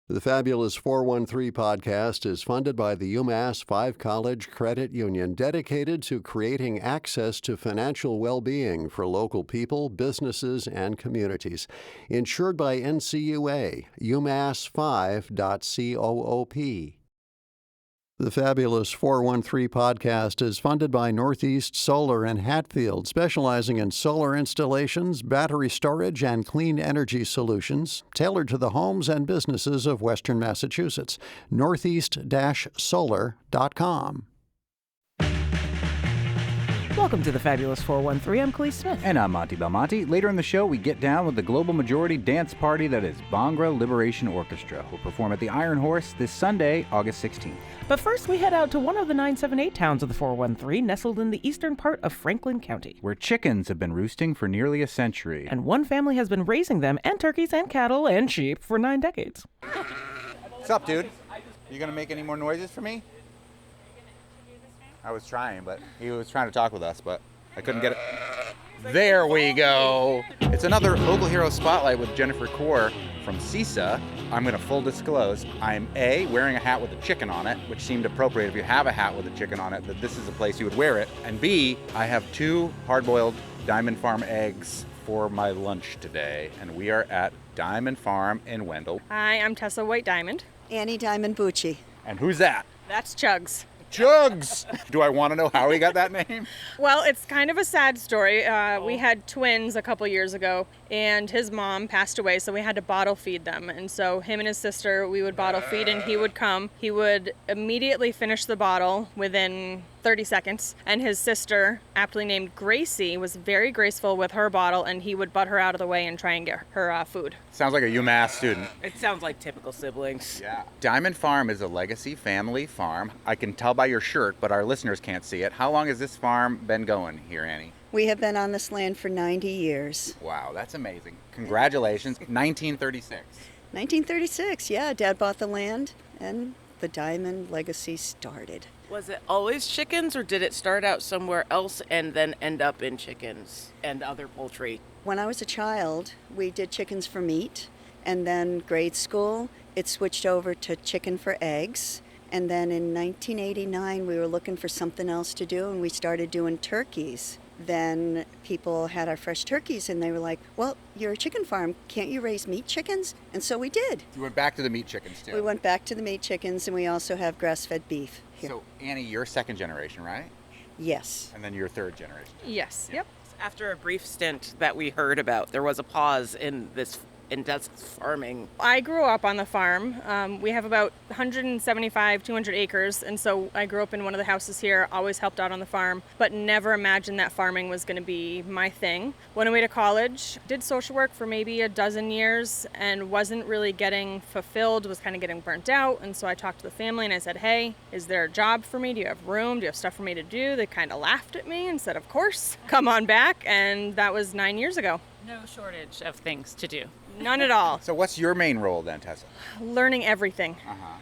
The Fabulous 413 podcast is funded by the UMass 5 College Credit Union, dedicated to creating access to financial well-being for local people, businesses, and communities. Insured by NCUA, umass5.coop. The Fabulous 413 podcast is funded by Northeast Solar in Hatfield, specializing in solar installations, battery storage, and clean energy solutions tailored to the homes and businesses of Western Massachusetts. Northeast-solar.com. Welcome to the Fabulous 413. I'm Khalees Smith. And I'm Monty Belmonte. Later in the show, we get down with the global majority dance party that is Bhangra Liberation Orchestra, who will perform at the Iron Horse this Sunday, August 16th. But first, we head out to one of the 978 towns of the 413, nestled in the eastern part of Franklin County, where chickens have been roosting for nearly a century. And one family has been raising them and turkeys and cattle and sheep for 9 decades. What's up, dude? You gonna make any more noises for me? I was trying, but he was trying to talk with us, but I couldn't get it. There we go. It's another Local Hero Spotlight with Jennifer Kaur from CISA. I'm going to full disclose. I'm A, wearing a hat with a chicken on it, which seemed appropriate if you have a hat with a chicken on it, that this is a place you would wear it. And B, I have 2 hard-boiled Diamond Farm eggs for my lunch today, and we are at Diamond Farm in Wendell. Hi, I'm Tessa White Diamond. Annie Diamond Bucci. And who's that? That's Chugs. Jugs! Do I want to know how he got that name? Well, it's kind of a sad story. We had twins a couple years ago, and his mom passed away, so we had to bottle feed them. And so him and his sister, we would bottle feed, and he would come. He would immediately finish the bottle within 30 seconds, and his sister, aptly named Gracie, was very graceful with her bottle, and he would butt her out of the way and try and get her food. Sounds like a UMass student. It sounds like typical siblings. Yeah. Diamond Farm is a legacy family farm. I can tell by your shirt, but our listeners can't see it. How long has this farm been going here, Annie? We have been on this land for 90 years. Wow, that's amazing. Congratulations. 1936. 1936, yeah. Dad bought the land and the Diamond legacy started. Was it always chickens, or did it start out somewhere else and then end up in chickens and other poultry? When I was a child, we did chickens for meat, and then grade school, it switched over to chicken for eggs. And then in 1989, we were looking for something else to do, and we started doing turkeys. Then people had our fresh turkeys, and they were like, well, you're a chicken farm. Can't you raise meat chickens? And so we did. You went back to the meat chickens, too. We went back to the meat chickens, and we also have grass-fed beef here. So, Annie, you're second generation, right? Yes. And then you're third generation. Yes. Yep. After a brief stint that we heard about, there was a pause in this intensive farming. I grew up on the farm. We have about 175, 200 acres, and so I grew up in one of the houses here, always helped out on the farm, but never imagined that farming was going to be my thing. Went away to college, did social work for maybe a dozen years, and wasn't really getting fulfilled, was kind of getting burnt out, and so I talked to the family and I said, hey, is there a job for me? Do you have room? Do you have stuff for me to do? They kind of laughed at me and said, of course, come on back, and that was 9 years ago. No shortage of things to do. None at all. So what's your main role then, Tessa? Learning everything.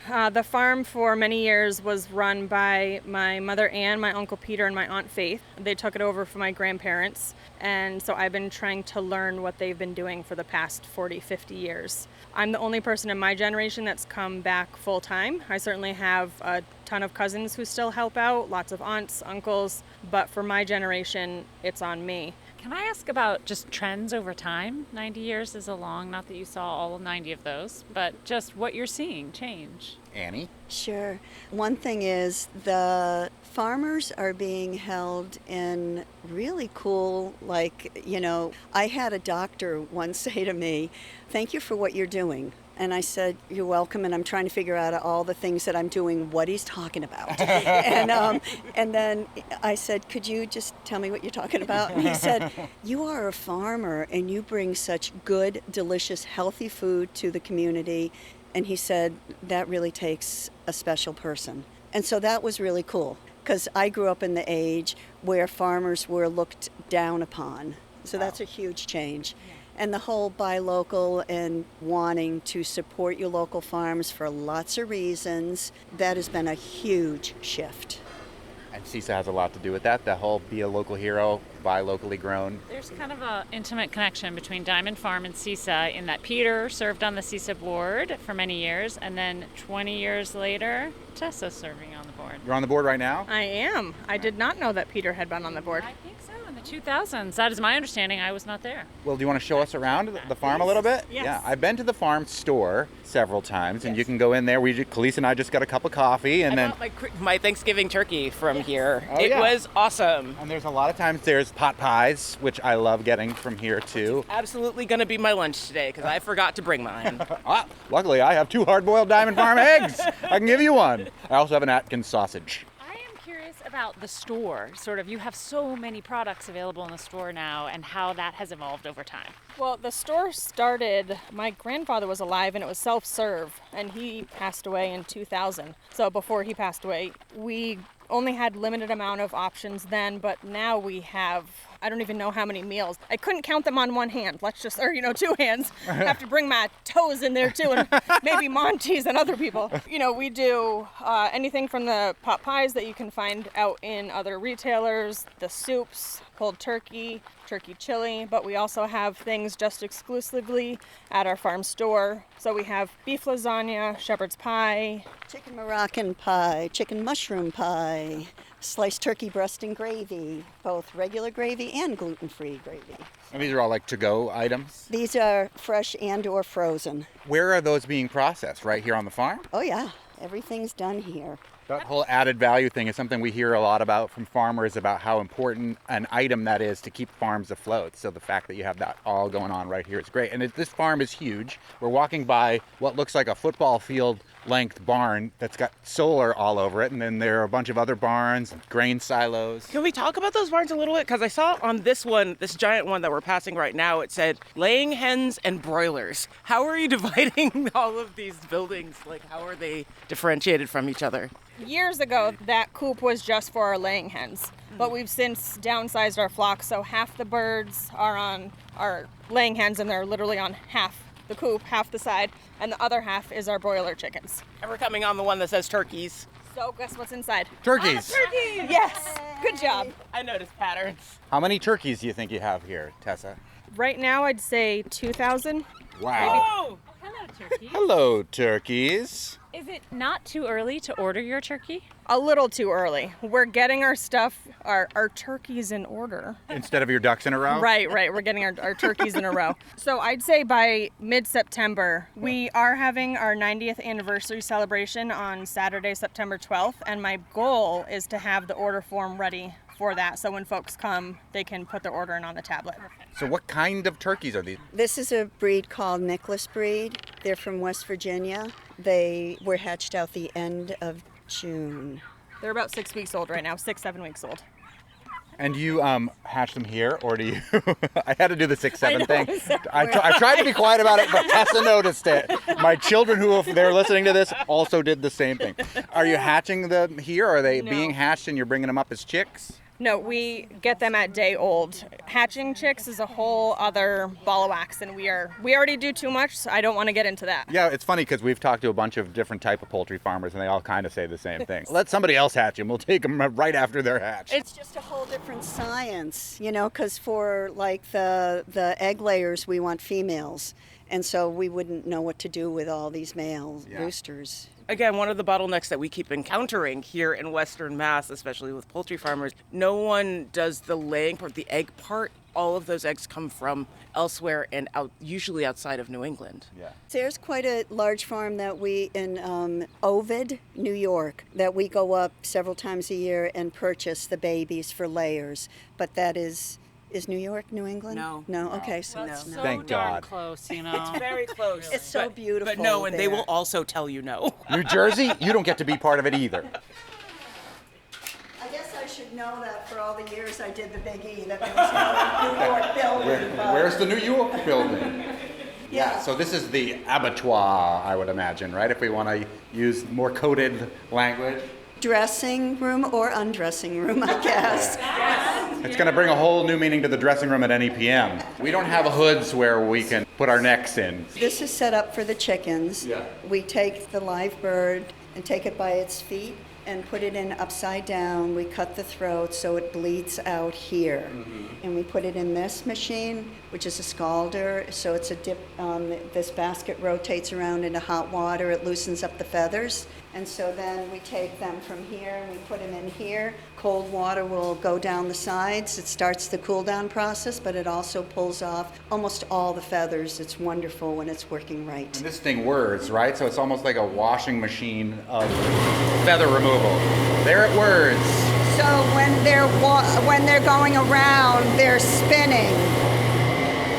The farm for many years was run by my mother Ann, my uncle Peter, and my aunt Faith. They took it over from my grandparents, and so I've been trying to learn what they've been doing for the past 40, 50 years. I'm the only person in my generation that's come back full time. I certainly have a ton of cousins who still help out, lots of aunts, uncles, but for my generation, it's on me. Can I ask about just trends over time? 90 years is a long, not that you saw all 90 of those, but just what you're seeing change. Annie? Sure. One thing is the farmers are being held in really cool, I had a doctor once say to me, thank you for what you're doing. And I said, you're welcome, and I'm trying to figure out all the things that I'm doing, what he's talking about. And then I said, could you just tell me what you're talking about? And he said, you are a farmer, and you bring such good, delicious, healthy food to the community. And he said, that really takes a special person. And so that was really cool, because I grew up in the age where farmers were looked down upon. So that's a huge change. And the whole buy local and wanting to support your local farms for lots of reasons, that has been a huge shift. And CISA has a lot to do with that, the whole be a local hero buy locally grown. There's kind of an intimate connection between Diamond Farm and CISA in that Peter served on the CISA board for many years, and then 20 years later, Tessa's serving on the board. You're on the board right now? I am. I did not know that Peter had been on the board. I think so, in the 2000s. That is my understanding. I was not there. Well, do you want to show us around the farm a little bit? Yes. Yeah, I've been to the farm store several times, and you can go in there. Khalees and I just got a cup of coffee, and I then bought my Thanksgiving turkey from here. Oh, it yeah. was awesome. and there's a lot of times there's pot pies, which I love getting from here too. Absolutely going to be my lunch today because I forgot to bring mine. Luckily, I have 2 hard-boiled Diamond Farm eggs. I can give you one. I also have an Atkins sausage. I am curious about the store. Sort of, you have so many products available in the store now and how that has evolved over time. Well, the store started, my grandfather was alive and it was self-serve, and he passed away in 2000. So before he passed away, we only had limited amount of options then, but now we have, I don't even know how many meals. I couldn't count them on one hand. Or 2 hands. I have to bring my toes in there too, and maybe Monty's and other people. We do anything from the pot pies that you can find out in other retailers, the soups, pulled turkey, turkey chili, but we also have things just exclusively at our farm store. So we have beef lasagna, shepherd's pie, Chicken Moroccan pie, chicken mushroom pie, sliced turkey breast and gravy, both regular gravy and gluten-free gravy. And these are all like to-go items. These are fresh and or frozen. Where are those being processed? Right here on the farm? Oh yeah, everything's done here. That whole added value thing is something we hear a lot about from farmers, about how important an item that is to keep farms afloat. So the fact that you have that all going on right here is great. And this farm is huge. We're walking by what looks like a football field length barn that's got solar all over it. And then there are a bunch of other barns and grain silos. Can we talk about those barns a little bit? Because I saw on this one, this giant one that we're passing right now, it said laying hens and broilers. How are you dividing all of these buildings? Like, how are they differentiated from each other? Years ago, that coop was just for our laying hens, but we've since downsized our flock, so half the birds are on our laying hens, and they're literally on half the coop, half the side, and the other half is our broiler chickens. And we're coming on the one that says turkeys. So guess what's inside? Turkeys. Turkeys! Yes, good job. I noticed patterns. How many turkeys do you think you have here, Tessa? Right now, I'd say 2,000. Wow. Oh! Hello, turkey. Hello, turkeys. Is it not too early to order your turkey? A little too early. We're getting our stuff, our turkeys in order. Instead of your ducks in a row? Right. We're getting our turkeys in a row. So I'd say by mid-September, we are having our 90th anniversary celebration on Saturday, September 12th. And my goal is to have the order form ready for that. So when folks come, they can put their order in on the tablet. So what kind of turkeys are these? This is a breed called Nicholas breed. They're from West Virginia. They were hatched out the end of June. They're about 6 weeks old right now, 7 weeks old. And you hatch them here, or do you? I had to do the 6-7 know, thing. I tried to be quiet about it, but Tessa noticed it. My children, who if they're listening to this, also did the same thing. Are you hatching them here? Or are they No. being hatched and you're bringing them up as chicks? No, we get them at day old. Hatching chicks is a whole other ball of wax, and we already do too much, so I don't want to get into that. Yeah, it's funny because we've talked to a bunch of different type of poultry farmers, and they all kind of say the same thing. Let somebody else hatch them. We'll take them right after they're hatched. It's just a whole different science, because for like the egg layers, we want females. And so we wouldn't know what to do with all these male roosters. Again, one of the bottlenecks that we keep encountering here in Western Mass, especially with poultry farmers, no one does the laying part, the egg part. All of those eggs come from elsewhere and usually outside of New England. Yeah. There's quite a large farm that we in Ovid, New York, that we go up several times a year and purchase the babies for layers. But that is New York, New England? No. Okay, so No. So Thank darn God. close, It's very close. It's so beautiful But no, and they there. will also tell you no. New Jersey, you don't get to be part of it either. I guess I should know that for all the years I did the Big E, that there was no New York building. but- Where's the New York building? Yeah. So this is the abattoir, I would imagine, right? If we want to use more coded language. Dressing room or undressing room, I guess. It's going to bring a whole new meaning to the dressing room at any PM. We don't have hoods where we can put our necks in. This is set up for the chickens. Yeah. We take the live bird and take it by its feet and put it in upside down. We cut the throat so it bleeds out here. And we put it in this machine, which is a scalder. So it's a dip, this basket rotates around into hot water. It loosens up the feathers. And so then we take them from here and we put them in here. Cold water will go down the sides. It starts the cool down process, but it also pulls off almost all the feathers. It's wonderful when it's working right. And this thing whirs, right? So it's almost like a washing machine of feather removal. There it whirs. So when they're going around, they're spinning.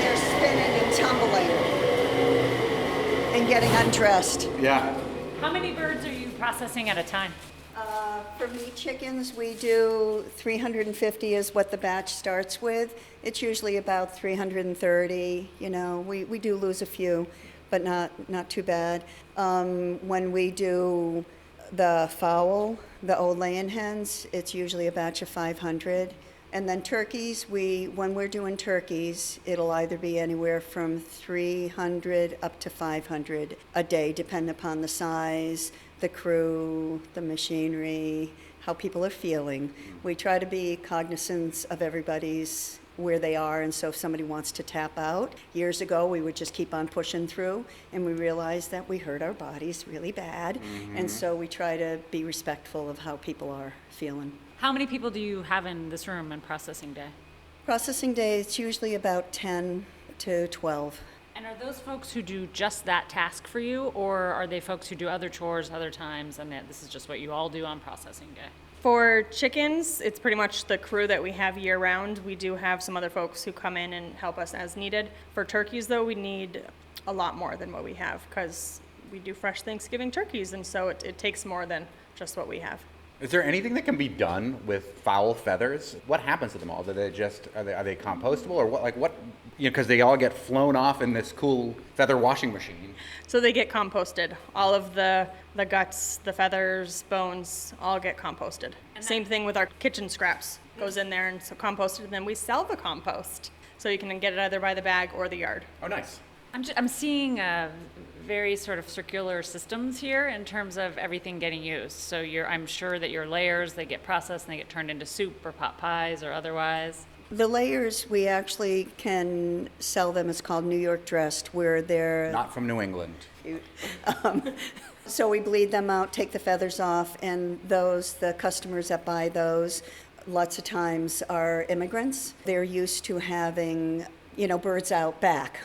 They're spinning and tumbling and getting undressed. Yeah. How many birds are you processing at a time? For meat chickens, we do 350 is what the batch starts with. It's usually about 330. You know, we do lose a few, but not too bad. When we do the fowl, the old laying hens, it's usually a batch of 500. And then turkeys, when we're doing turkeys, it'll either be anywhere from 300 up to 500 a day, depending upon the size, the crew, the machinery, how people are feeling. We try to be cognizant of everybody's where they are, and so if somebody wants to tap out, years ago we would just keep on pushing through, and we realized that we hurt our bodies really bad, and so we try to be respectful of how people are feeling. How many people do you have in this room on processing day? Processing day, it's usually about 10 to 12. And are those folks who do just that task for you, or are they folks who do other chores other times, and that this is just what you all do on processing day? For chickens, it's pretty much the crew that we have year round. We do have some other folks who come in and help us as needed. For turkeys, though, we need a lot more than what we have because we do fresh Thanksgiving turkeys, and so it takes more than just what we have. Is there anything that can be done with fowl feathers? What happens to them all? Do they just are they compostable or what? Like what? You know, because they all get flown off in this cool feather washing machine. So they get composted. All of the guts, the feathers, bones, all get composted. Same thing with our kitchen scraps. Goes in there and so composted, and then we sell the compost. So you can get it either by the bag or the yard. Oh, nice. I'm seeing very sort of circular systems here in terms of everything getting used. So I'm sure that your layers, they get processed and they get turned into soup or pot pies or otherwise. The layers, we actually can sell them. It's called New York dressed, where they're Not from New England. So we bleed them out, take the feathers off, and the customers that buy those, lots of times are immigrants. They're used to having, birds out back,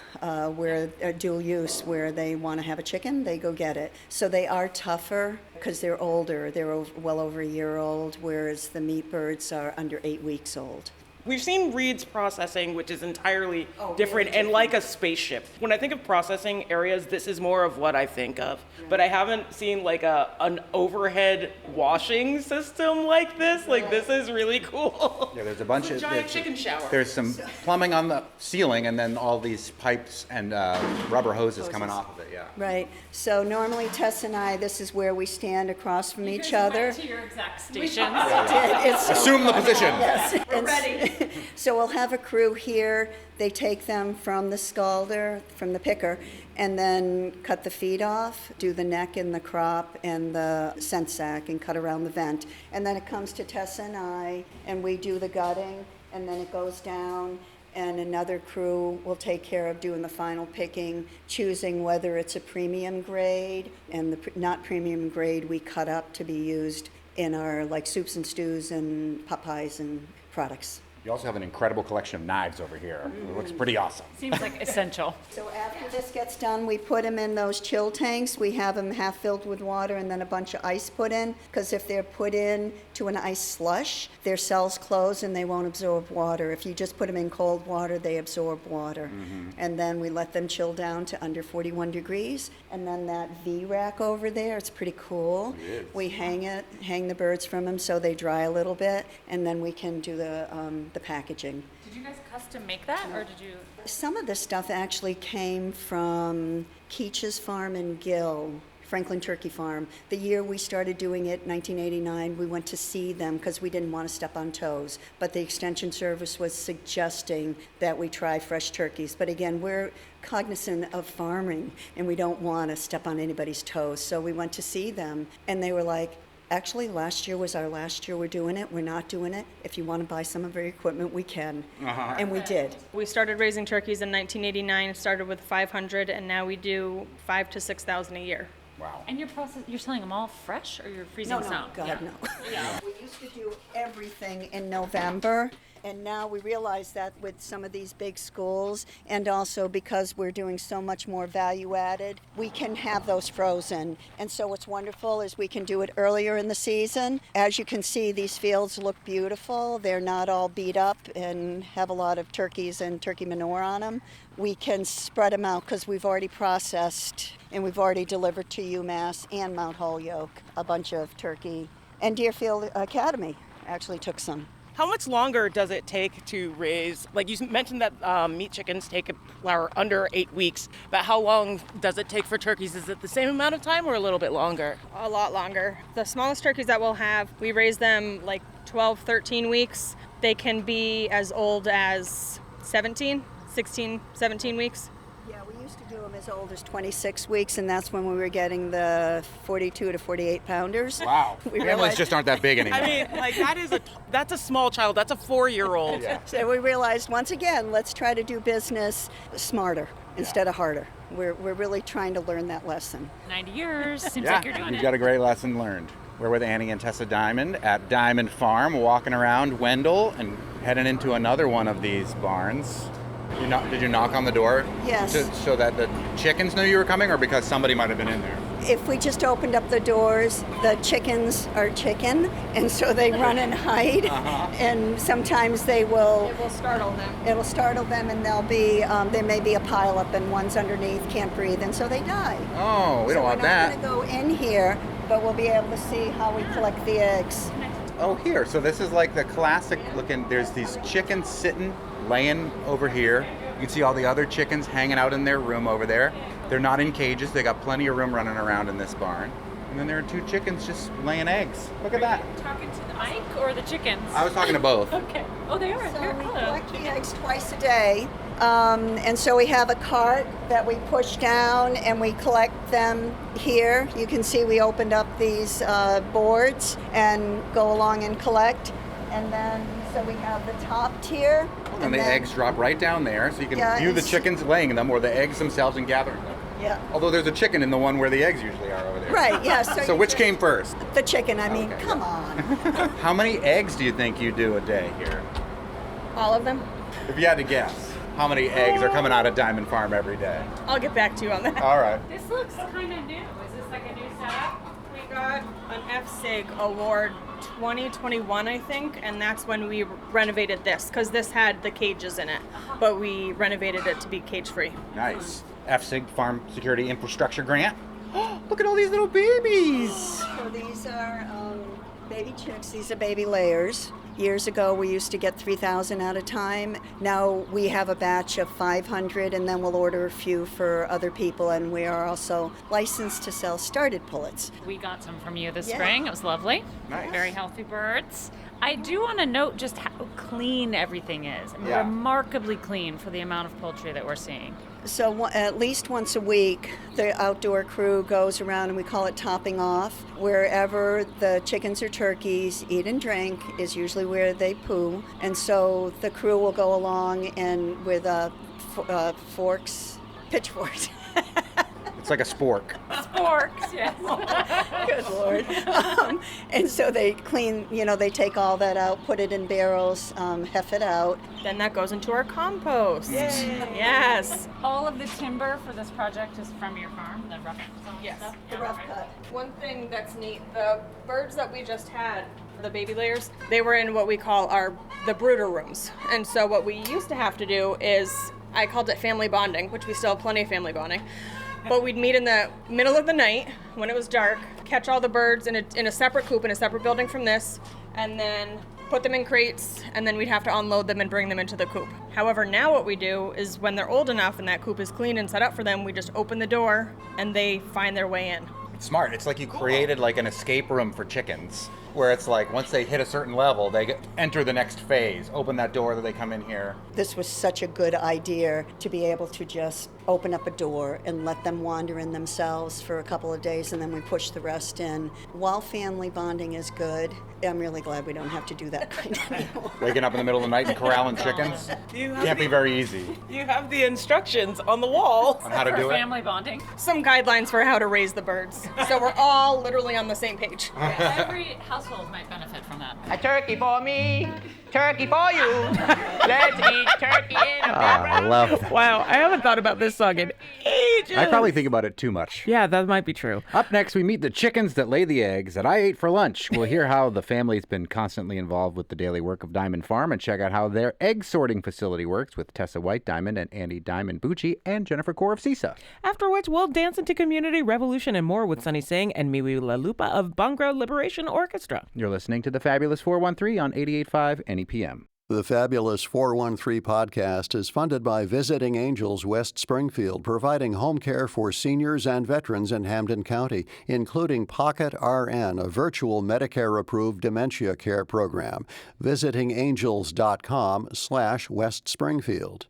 where dual use, where they want to have a chicken, they go get it. So they are tougher because they're older. They're well over a year old, whereas the meat birds are under 8 weeks old. We've seen Reed's processing, which is entirely different and like a spaceship. When I think of processing areas, this is more of what I think of. But I haven't seen like an overhead washing system like this. Like this is really cool. Yeah, there's a bunch of giant chicken shower. There's some plumbing on the ceiling, and then all these pipes and rubber hoses coming off of it. Yeah. Right. So normally Tess and I, this is where we stand across from each other. Went to your exact stations. Assume the position. Yes. We're ready. So we'll have a crew here. They take them from the scalder, from the picker, and then cut the feet off, do the neck and the crop and the scent sack and cut around the vent. And then it comes to Tessa and I, and we do the gutting, and then it goes down, and another crew will take care of doing the final picking, choosing whether it's a premium grade, and the not premium grade we cut up to be used in our like soups and stews and pot pies and products. You also have an incredible collection of knives over here. It looks pretty awesome. Seems like essential. So after this gets done, we put them in those chill tanks. We have them half filled with water and then a bunch of ice put in, because if they're put in to an ice slush, their cells close and they won't absorb water. If you just put them in cold water, they absorb water. And then we let them chill down to under 41 degrees. And then that V-rack over there, it's pretty cool. It is. We hang the birds from them so they dry a little bit, and then we can do the packaging. Did you guys custom make that, or did you? Some of the stuff actually came from Keach's farm in Gill Franklin Turkey Farm. The year we started doing it, 1989, we went to see them because we didn't want to step on toes. But the Extension Service was suggesting that we try fresh turkeys. But again, we're cognizant of farming and we don't want to step on anybody's toes. So we went to see them and they were like, actually, last year was our last year we're doing it. We're not doing it. If you want to buy some of our equipment, we can. And we did. We started raising turkeys in 1989, started with 500, and now we do 5,000 to 6,000 a year. Wow. And you're selling them all fresh, or you're freezing No, some? God, no. We used to do everything in November, and now we realize that with some of these big schools, and also because we're doing so much more value added, we can have those frozen. And so what's wonderful is we can do it earlier in the season. As you can see, these fields look beautiful. They're not all beat up and have a lot of turkeys and turkey manure on them. We can spread them out because we've already processed and we've already delivered to UMass and Mount Holyoke a bunch of turkey. And Deerfield Academy actually took some. How much longer does it take to raise, like you mentioned that meat chickens take under 8 weeks, but how long does it take for turkeys? Is it the same amount of time or a little bit longer? A lot longer. The smallest turkeys that we'll have, we raise them like 12, 13 weeks. They can be as old as 17, 16, 17 weeks. Yeah, we used to do them as old as 26 weeks, and that's when we were getting the 42 to 48 pounders. Wow. We Families realized- just aren't that big anymore. I mean, like that's a small child. That's a 4-year-old. Yeah. So we realized, once again, let's try to do business smarter instead of harder. We're really trying to learn that lesson. 90 years. Seems Yeah, like you're doing you've it. got a great lesson learned. We're with Annie and Tessa Diamond at Diamond Farm, walking around Wendell and heading into another one of these barns. Did you knock on the door? Yes. So that the chickens knew you were coming, or because somebody might have been in there? If we just opened up the doors, the chickens are chicken, and so they run and hide, and sometimes they will... It will startle them. It'll startle them, and they'll be, there may be a pileup, and one's underneath, can't breathe, and so they die. Oh, we don't want that. We're not going to go in here, but we'll be able to see how we collect the eggs. Oh, here. So this is like the classic looking, there's these chickens sitting, laying over here. You can see all the other chickens hanging out in their room over there. They're not in cages. They got plenty of room running around in this barn. And then there are 2 chickens just laying eggs. Look at that. Talking to the mic or the chickens? I was talking to both. Okay. Oh, they are. So They're we hello. collect the eggs twice a day. And so we have a cart that we push down and we collect them here. You can see we opened up these boards and go along and collect. And then, so we have the top tier. And the then- eggs drop right down there, so you can Yeah, view the it's- chickens laying them or the eggs themselves and gathering them. Yeah. Although there's a chicken in the one where the eggs usually are over there. Right, yeah. So you which just- came first? The chicken, I mean, Okay. come on. How many eggs do you think you do a day here? All of them. If you had to guess, how many eggs are coming out of Diamond Farm every day? I'll get back to you on that. All right. This looks kind of new. Is this like a new setup? We got an FSIG award 2021, I think, and that's when we renovated this, because this had the cages in it, but we renovated it to be cage-free. Nice. FSIG Farm Security Infrastructure Grant. Look at all these little babies. So these are baby chicks. These are baby layers. Years ago, we used to get 3,000 at a time. Now we have a batch of 500, and then we'll order a few for other people. And we are also licensed to sell started pullets. We got some from you this Yeah. spring. It was lovely. Nice. Very healthy birds. I do want to note just how clean everything is. Yeah. Remarkably clean for the amount of poultry that we're seeing. So at least once a week, the outdoor crew goes around, and we call it topping off. Wherever the chickens or turkeys eat and drink is usually where they poo. And so the crew will go along and with pitchforks. It's like a spork. Sporks, yes. Good Lord. And so they clean, they take all that out, put it in barrels, heft it out. Then that goes into our compost. Yay. Yes. All of the timber for this project is from your farm, the rough Yes. stuff? The Yeah, rough right. cut. One thing that's neat, the birds that we just had, the baby layers, they were in what we call the brooder rooms. And so what we used to have to do is, I called it family bonding, which we still have plenty of family bonding. But we'd meet in the middle of the night when it was dark, catch all the birds in a separate coop in a separate building from this, and then put them in crates, and then we'd have to unload them and bring them into the coop. However, now what we do is when they're old enough and that coop is clean and set up for them, we just open the door and they find their way in. It's smart. It's like you created like an escape room for chickens, where it's like once they hit a certain level, they enter the next phase. Open that door that they come in here. This was such a good idea to be able to just open up a door and let them wander in themselves for a couple of days, and then we push the rest in. While family bonding is good, I'm really glad we don't have to do that kind of anymore. Waking up in the middle of the night and corralling chickens can't be very easy. You have the instructions on the wall. On how to For do it? family bonding. Some guidelines for how to raise the birds. So we're all literally on the same page. Every household might benefit from that. A turkey for me, turkey for you. Let's eat turkey in a I love that. Wow, I haven't thought about this song in ages. I probably think about it too much. Yeah, that might be true. Up next, we meet the chickens that lay the eggs that I ate for lunch. We'll hear how the family's been constantly involved with the daily work of Diamond Farm and check out how their egg sorting facility works with Tessa White Diamond and Andy Diamond Bucci and Jennifer Core of CISA. After which, we'll dance into community revolution and more with Sunny Singh and Miwi LaLupa of Bhangra Liberation Orchestra. You're listening to the Fabulous 413 on 88.5 NEPM. The Fabulous 413 podcast is funded by Visiting Angels West Springfield, providing home care for seniors and veterans in Hampden County, including Pocket RN, a virtual Medicare-approved dementia care program. visitingangels.com/West Springfield.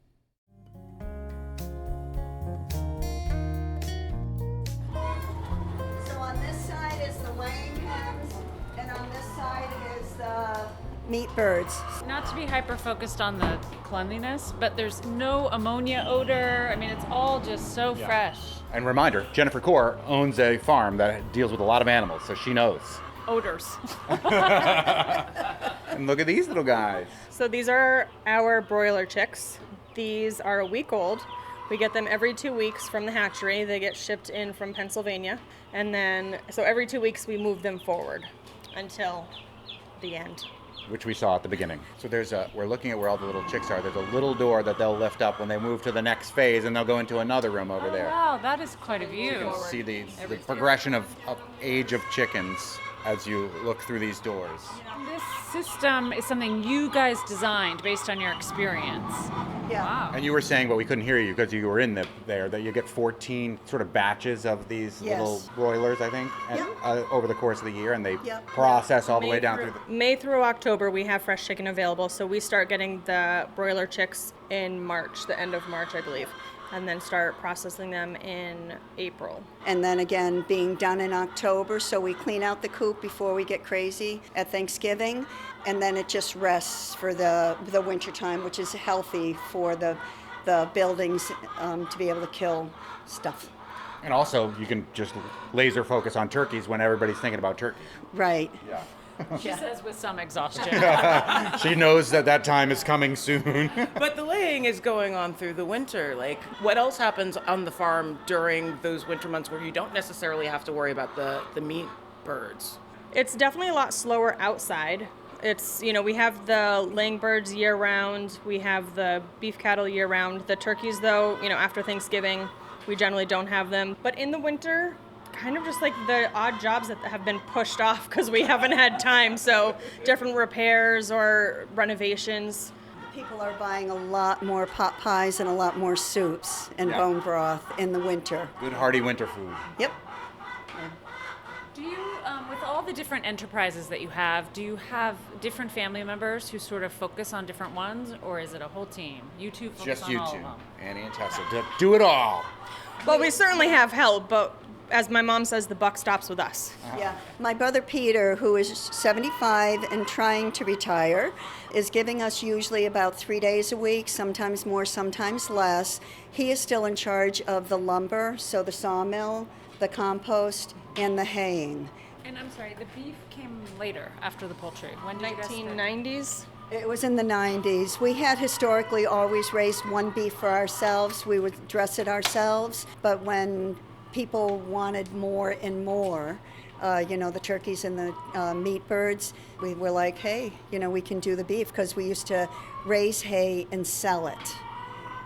So on this side is the laying hens, and on this side is the meat birds. Not to be hyper-focused on the cleanliness, but there's no ammonia odor. I mean, it's all just so fresh. And reminder, Jennifer Core owns a farm that deals with a lot of animals, so she knows. Odors. And look at these little guys. So these are our broiler chicks. These are a week old. We get them every 2 weeks from the hatchery. They get shipped in from Pennsylvania. And then, so every 2 weeks we move them forward until the end. Which we saw at the beginning. So we're looking at where all the little chicks are. There's a little door that they'll lift up when they move to the next phase, and they'll go into another room over there. Wow, that is quite a You view. can see the progression of age of chickens as you look through these doors. This system is something you guys designed based on your experience. Yeah. Wow. And you were saying, but we couldn't hear you because you were in there, that you get 14 sort of batches of these Yes. little broilers, I think, Yep. over the course of the year, and they Yep. process all the way down through the... May through October, we have fresh chicken available. So we start getting the broiler chicks in March, the end of March, I believe, and then start processing them in April. And then again, being done in October, so we clean out the coop before we get crazy at Thanksgiving, and then it just rests for the winter time, which is healthy for the buildings to be able to kill stuff. And also, you can just laser focus on turkeys when everybody's thinking about turkey. Right. Yeah. She says with some exhaustion. She knows that time is coming soon. But the laying is going on through the winter. Like, what else happens on the farm during those winter months where you don't necessarily have to worry about the meat birds? It's definitely a lot slower outside. It's, we have the laying birds year round. We have the beef cattle year round. The turkeys, though, after Thanksgiving, we generally don't have them. But in the winter, kind of just like the odd jobs that have been pushed off because we haven't had time. So different repairs or renovations. People are buying a lot more pot pies and a lot more soups and bone broth in the winter. Good hearty winter food. Yep. Do you, with all the different enterprises that you have, do you have different family members who sort of focus on different ones, or is it a whole team? You two focus Just on you all two, of them? Annie and Tessa. Do it all. Well, we certainly have help, but as my mom says, the buck stops with us. Yeah. My brother Peter, who is 75 and trying to retire, is giving us usually about 3 days a week, sometimes more, sometimes less. He is still in charge of the lumber, so the sawmill, the compost, and the haying. And I'm sorry, the beef came later after the poultry. When did you guys start? 1990s. It was in the 90s. We had historically always raised one beef for ourselves. We would dress it ourselves. But when people wanted more and more, the turkeys and the meat birds, we were like, hey, we can do the beef because we used to raise hay and sell it.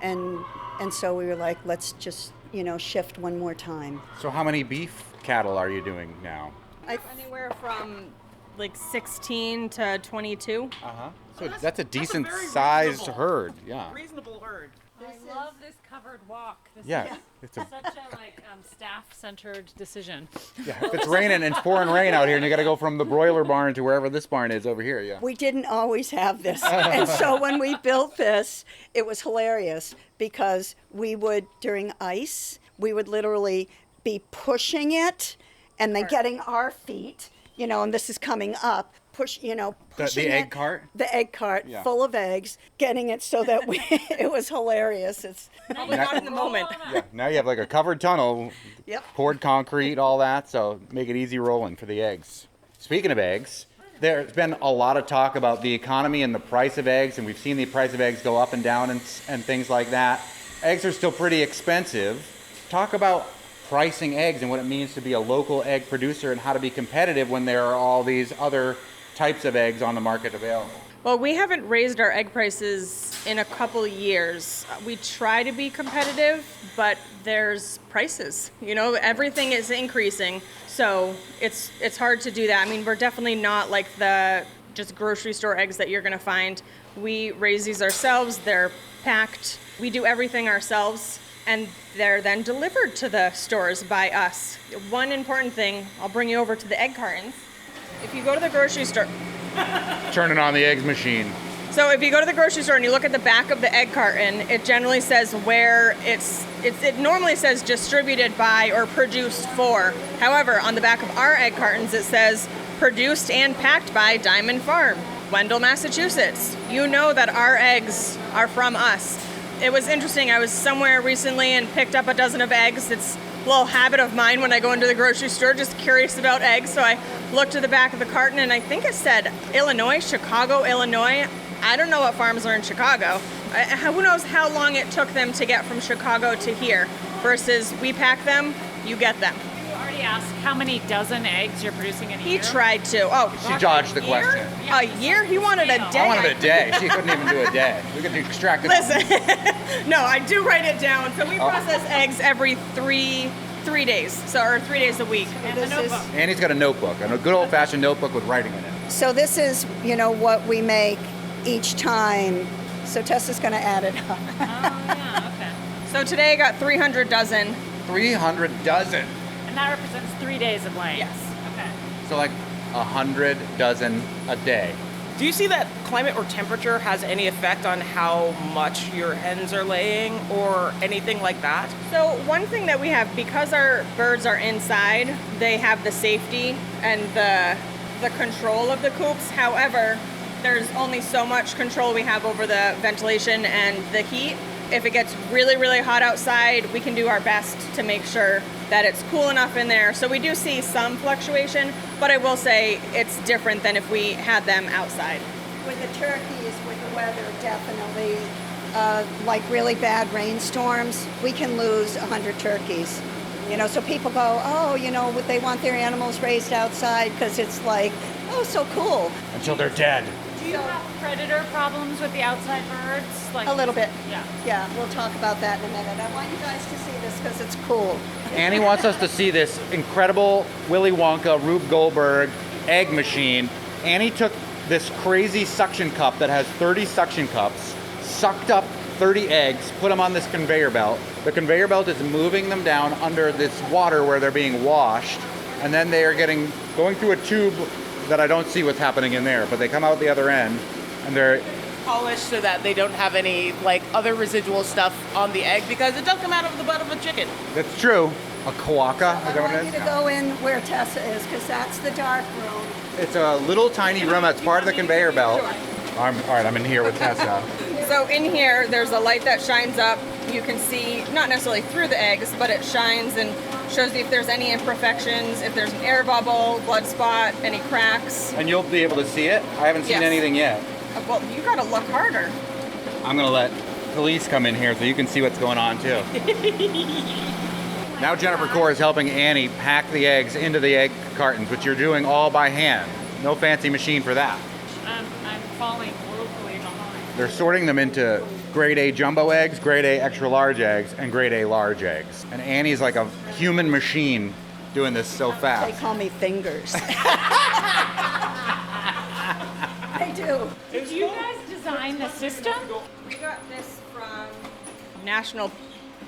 And so we were like, let's just, shift one more time. So how many beef cattle are you doing now? Anywhere from like 16 to 22. So that's a decent sized herd. Yeah. Reasonable herd. I love this covered walk. This Yeah, is it's a, such a staff-centered decision. yeah. If it's raining and it's pouring rain out here, and you got to go from the broiler barn to wherever this barn is over here. Yeah. We didn't always have this. And so when we built this, it was hilarious because we would, during ice, we would literally be pushing it and then getting our feet, and this is coming up, pushing The egg cart? The egg cart Yeah. full of eggs, getting it so that it was hilarious. It's Probably not in the moment. Yeah. Now you have like a covered tunnel, Yep. poured concrete, all that, so make it easy rolling for the eggs. Speaking of eggs, there's been a lot of talk about the economy and the price of eggs, and we've seen the price of eggs go up and down and things like that. Eggs are still pretty expensive. Talk about pricing eggs and what it means to be a local egg producer and how to be competitive when there are all these other types of eggs on the market available. Well, we haven't raised our egg prices in a couple years. We try to be competitive, but there's prices. Everything is increasing, so it's hard to do that. I mean, we're definitely not like the just grocery store eggs that you're going to find. We raise these ourselves. They're packed. We do everything ourselves, and they're then delivered to the stores by us. One important thing, I'll bring you over to the egg cartons. If you go to the grocery store, Turning on the eggs machine. so if you go to the grocery store and you look at the back of the egg carton, it generally says where it normally says distributed by or produced for. However, on the back of our egg cartons, it says produced and packed by Diamond Farm, Wendell, Massachusetts. You know that our eggs are from us. It was interesting. I was somewhere recently and picked up a dozen of eggs. It's a little habit of mine when I go into the grocery store, just curious about eggs. So I looked to the back of the carton and I think it said Illinois, Chicago, Illinois. I don't know what farms are in Chicago. Who knows how long it took them to get from Chicago to here versus we pack them, you get them. You already asked how many dozen eggs you're producing in a year? He tried to. Oh, She dodged the question. A year? He wanted a day. I wanted a day. She couldn't even do a day. We could extract it. Listen, no, I do write it down. So we process eggs every three days, or 3 days a week. And the notebook. Annie's got a notebook, a good old-fashioned notebook with writing in it. So this is, what we make each time. So Tessa's going to add it up. Oh, yeah, okay. So today I got 300 dozen. 300 dozen. And that represents 3 days of laying? Yes. Okay. So like 100 dozen a day. Do you see that climate or temperature has any effect on how much your hens are laying or anything like that? So one thing that we have, because our birds are inside, they have the safety and the control of the coops. However, there's only so much control we have over the ventilation and the heat. If it gets really, really hot outside, we can do our best to make sure that it's cool enough in there. So we do see some fluctuation, but I will say it's different than if we had them outside. With the turkeys, with the weather, definitely, like really bad rainstorms, we can lose 100 turkeys. So people go, they want their animals raised outside because it's like, so cool. Until they're dead. Do you have predator problems with the outside birds? A little bit. Yeah. Yeah, we'll talk about that in a minute. I want you guys to see this because it's cool. Annie wants us to see this incredible Willy Wonka, Rube Goldberg egg machine. Annie took this crazy suction cup that has 30 suction cups, sucked up 30 eggs, put them on this conveyor belt. The conveyor belt is moving them down under this water where they're being washed, and then they are going through a tube that I don't see what's happening in there, but they come out the other end, and they're Polished so that they don't have any other residual stuff on the egg because it does come out of the butt of a chicken. That's true. A cloaca, is that I what want it you is? to go in where Tessa is because that's the dark room. It's a little tiny room that's part of the conveyor belt. All right, I'm in here with Tessa. So in here, there's a light that shines up. You can see, not necessarily through the eggs, but it shines and shows you if there's any imperfections, if there's an air bubble, blood spot, any cracks. And you'll be able to see it? I haven't seen Yes. anything yet. Well, you gotta look harder. I'm gonna let police come in here so you can see what's going on too. Now Jennifer Core is helping Annie pack the eggs into the egg cartons, which you're doing all by hand. No fancy machine for that. I'm falling woefully behind. They're sorting them into grade A jumbo eggs, grade A extra large eggs, and grade A large eggs. And Annie's like a human machine doing this so They fast. call me fingers. They do. Did you guys design the system? We got this from national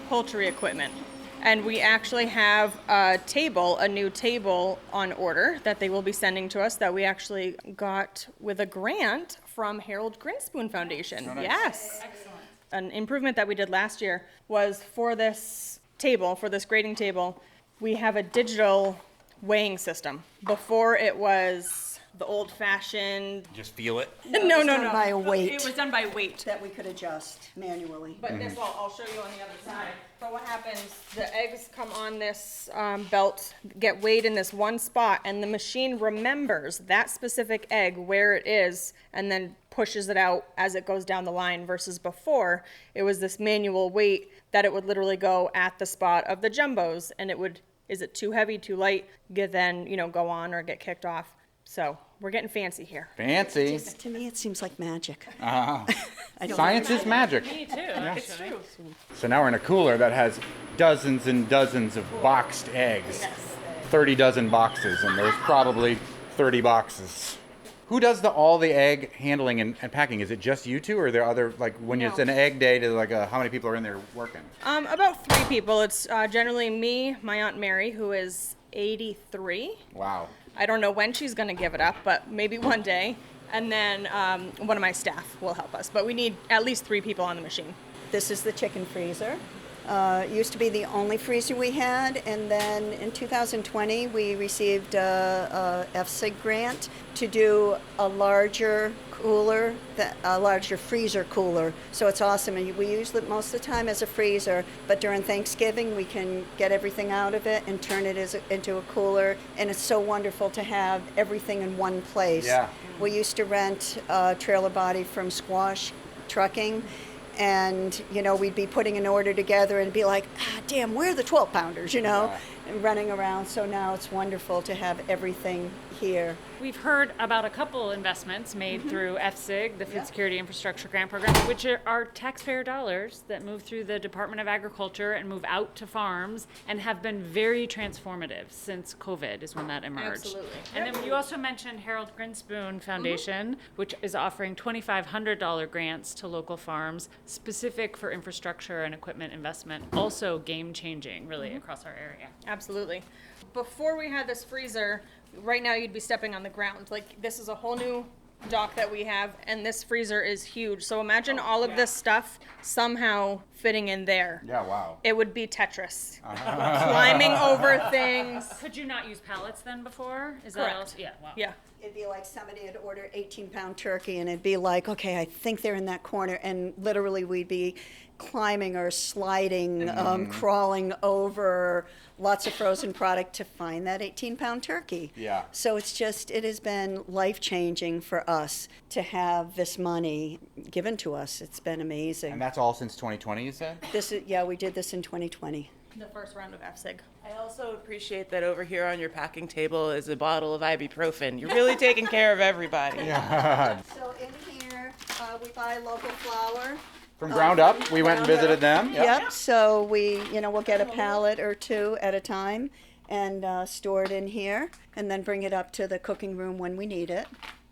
poultry equipment. And we actually have a new table on order that they will be sending to us that we actually got with a grant from Harold Grinspoon Foundation. Oh, nice. Yes. Excellent. An improvement that we did last year was for this table, for this grading table, we have a digital weighing system. Before it was the old-fashioned. Just feel it. No. Done by a weight. It was done by weight. That we could adjust manually. But this, I'll show you on the other side. But what happens, the eggs come on this belt, get weighed in this one spot, and the machine remembers that specific egg, where it is, and then pushes it out as it goes down the line, versus before, it was this manual weight that it would literally go at the spot of the jumbos, and it would, is it too heavy, too light, then, go on or get kicked off. So we're getting fancy here. Fancy. To me, it seems like magic. Science is magic. Me too, It's actually. true. So now we're in a cooler that has dozens and dozens of boxed eggs. 30 dozen boxes, and there's probably 30 boxes. Who does all the egg handling and packing? Is it just you two, or are there other, when it's an egg day, how many people are in there working? About 3 people. It's generally me, my Aunt Mary, who is 83. Wow. I don't know when she's going to give it up, but maybe one day. And then one of my staff will help us. But we need at least 3 people on the machine. This is the chicken freezer. It used to be the only freezer we had, and then in 2020 we received a FSIG grant to do a larger cooler, a larger freezer cooler. So it's awesome, and we use it most of the time as a freezer, but during Thanksgiving we can get everything out of it and turn it into a cooler, and it's so wonderful to have everything in one place. Yeah. We used to rent a trailer body from Squash Trucking, and we'd be putting an order together and be like, damn, where are the 12-pounders, Yeah. and running around. So now it's wonderful to have everything here. We've heard about a couple investments made through FSIG, the Food Security Infrastructure Grant Program, which are taxpayer dollars that move through the Department of Agriculture and move out to farms and have been very transformative since COVID is when that emerged. Absolutely. And then you also mentioned Harold Grinspoon Foundation, which is offering $2,500 grants to local farms specific for infrastructure and equipment investment, also game-changing really across our area. Absolutely. Before we had this freezer, right now you'd be stepping on the ground. This is a whole new dock that we have, and this freezer is huge. So imagine all of this stuff somehow fitting in there. Yeah, wow. It would be Tetris. Climbing over things. Could you not use pallets then before? Is Correct. that also? Yeah, wow. Yeah. It'd be like somebody had ordered 18-pound turkey, and it'd be like, okay, I think they're in that corner, and literally we'd be climbing or sliding, crawling over lots of frozen product to find that 18-pound turkey. Yeah. So it has been life-changing for us to have this money given to us. It's been amazing. And that's all since 2020, you said? We did this in 2020. The first round of FSIG. I also appreciate that over here on your packing table is a bottle of ibuprofen. You're really taking care of everybody. So in here, we buy local flour. From ground up, we went and visited them. Yep. So we'll get a pallet or 2 at a time and store it in here, and then bring it up to the cooking room when we need it.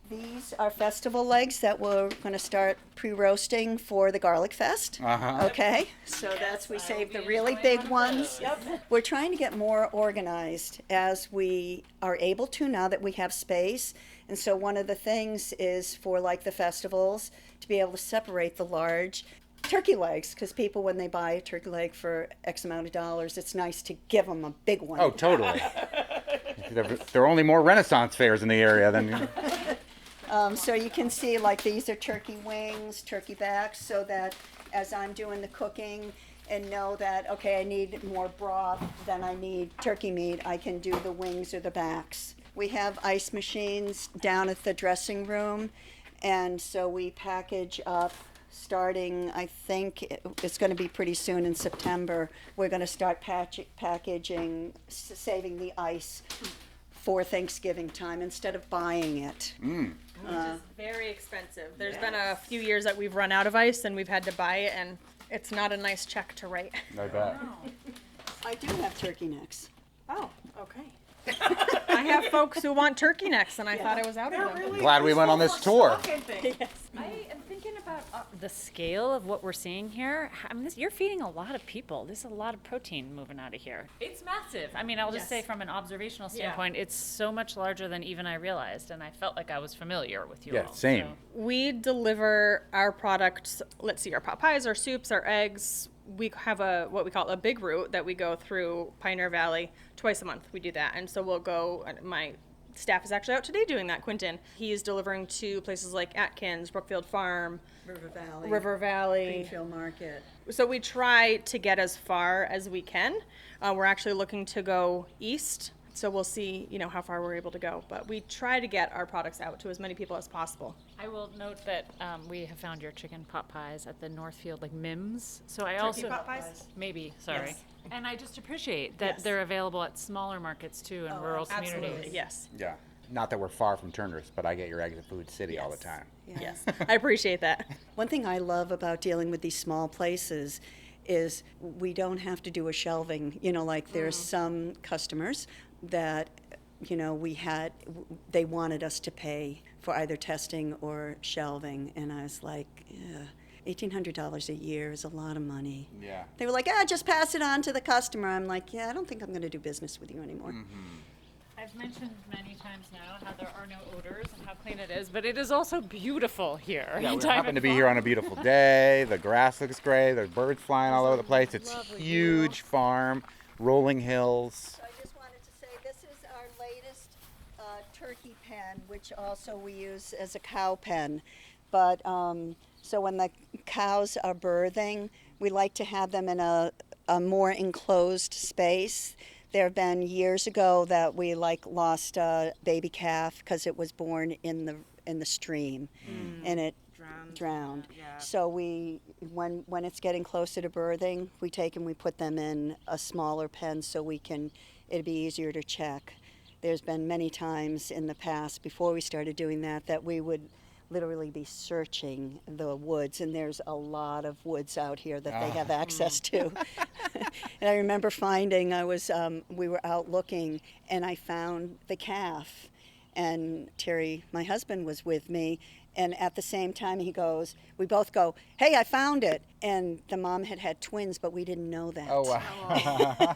These are festival legs that we're going to start pre-roasting for the Garlic Fest. Okay, so we saved the really big ones. We're trying to get more organized as we are able to now that we have space. And so one of the things is for the festivals to be able to separate the large turkey legs, because people, when they buy a turkey leg for X amount of dollars, it's nice to give them a big one. Oh, totally. There are only more Renaissance fairs in the area than... So you can see these are turkey wings, turkey backs, so that as I'm doing the cooking and know that, okay, I need more broth than I need turkey meat, I can do the wings or the backs. We have ice machines down at the dressing room, and so we package up starting, I think it's going to be pretty soon in September. We're going to start packaging, saving the ice for Thanksgiving time instead of buying it. Which is very expensive. There's been a few years that we've run out of ice and we've had to buy it, and it's not a nice check to write. I bet. I do have turkey necks. Oh, okay. I have folks who want turkey necks, and I thought I was out of them. Glad we went on this tour. I am thinking about the scale of what we're seeing here, I mean, you're feeding a lot of people. There's a lot of protein moving out of here. It's massive. I mean, I'll just say from an observational standpoint, it's so much larger than even I realized, and I felt like I was familiar with you all. Yeah, same. So. We deliver our products, let's see, our pot pies, our soups, our eggs. We have what we call a big route that we go through Pioneer Valley twice a month. We do that. And so we'll go, my staff is actually out today doing that, Quentin. He is delivering to places like Atkins, Brookfield Farm, River Valley, Greenfield Market. So we try to get as far as we can. We're actually looking to go east. So we'll see, how far we're able to go. But we try to get our products out to as many people as possible. I will note that we have found your chicken pot pies at the Northfield, like Mims. So I Turkey also pot pies? maybe sorry, Yes. and I just appreciate that they're available at smaller markets too in rural communities. Absolutely, yes. Yeah. Not that we're far from Turner's, but I get your eggs at Food City all the time. Yes, I appreciate that. One thing I love about dealing with these small places is we don't have to do a shelving. Like there's some customers that, they wanted us to pay for either testing or shelving. And I was like, $1,800 a year is a lot of money. Yeah. They were like, just pass it on to the customer. I'm like, I don't think I'm going to do business with you anymore. I've mentioned many times now how there are no odors and how clean it is, but it is also beautiful here. Yeah, we happen to be here on a beautiful day. The grass looks great. There's birds flying all over the place. It's a huge farm, rolling hills. I just wanted to say this is our latest turkey pen, which also we use as a cow pen. But so when the cows are birthing, we like to have them in a more enclosed space. There have been years ago that we lost a baby calf because it was born in the stream, and it drowned. Yeah. So when it's getting closer to birthing, we take and we put them in a smaller pen so it'd be easier to check. There's been many times in the past before we started doing that we would literally be searching the woods, and there's a lot of woods out here that they have access to. And I remember finding, we were out looking, and I found the calf, and Terry, my husband, was with me, and at the same time we both go, hey, I found it. And the mom had twins, but we didn't know that. Oh, wow.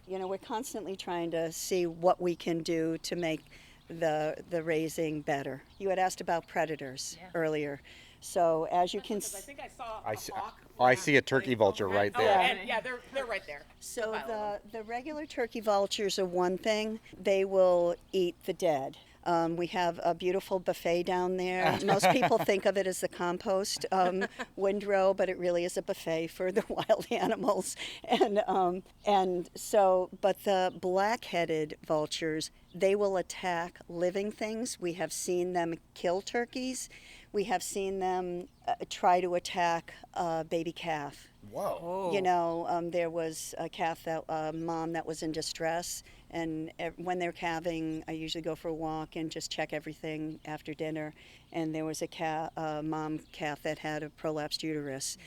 We're constantly trying to see what we can do to make the raising better. You had asked about predators earlier. So as you can I think I saw a hawk. I see a turkey vulture right there. And they're right there. So the regular turkey vultures are one thing. They will eat the dead. We have a beautiful buffet down there. Most people think of it as the compost windrow, but it really is a buffet for the wild animals. But the black-headed vultures, they will attack living things. We have seen them kill turkeys. We have seen them try to attack a baby calf. Whoa. There was a mom that was in distress, and when they're calving, I usually go for a walk and just check everything after dinner. And there was a mom calf that had a prolapsed uterus,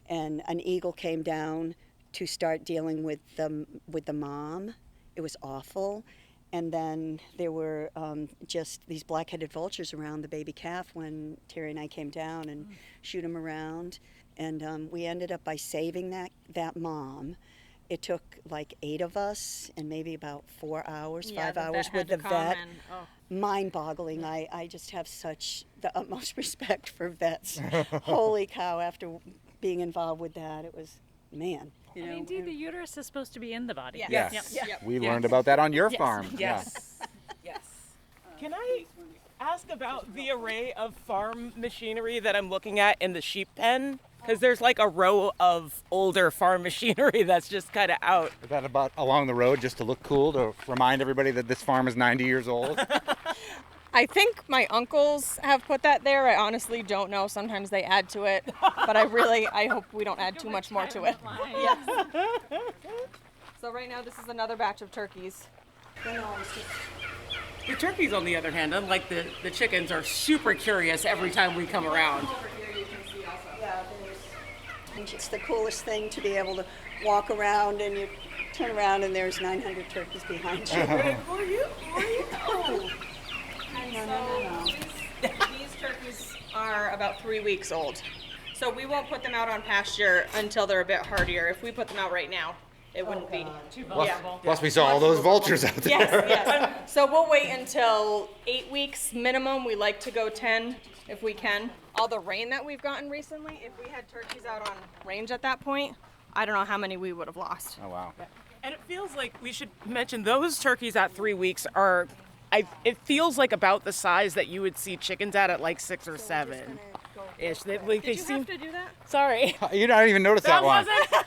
and an eagle came down to start dealing with the mom. It was awful. And then there were just these black-headed vultures around the baby calf when Terry and I came down and shoot them around. And we ended up by saving that mom. It took like 8 of us and maybe about 4 hours, 5 hours with the vet. Mind-boggling. I just have the utmost respect for vets. Holy cow, after being involved with that, it was, man. Indeed, the uterus is supposed to be in the body. Yes. We learned about that on your farm. Yes. Yes. Can I ask about the array of farm machinery that I'm looking at in the sheep pen? Because there's like a row of older farm machinery that's just kind of out. Is that about along the road just to look cool, to remind everybody that this farm is 90 years old? I think my uncles have put that there. I honestly don't know. Sometimes they add to it, but I hope we don't add too much more to it. Yes. So right now, this is another batch of turkeys. The turkeys, on the other hand, unlike the chickens, are super curious every time we come around. It's the coolest thing to be able to walk around and you turn around and there's 900 turkeys behind you. Who are you? No. These turkeys are about 3 weeks old. So we won't put them out on pasture until they're a bit hardier. If we put them out right now, it wouldn't be Too vulnerable. Plus, we saw all those vultures out there. Yes. So we'll wait until 8 weeks minimum. We like to go 10 if we can. All the rain that we've gotten recently, if we had turkeys out on range at that point, I don't know how many we would have lost. Oh, wow. And it feels like we should mention those turkeys at 3 weeks are, it feels like about the size that you would see chickens at like 6 or 7 ish. They seem. Have to do that? Sorry. You didn't even notice that one. Wasn't.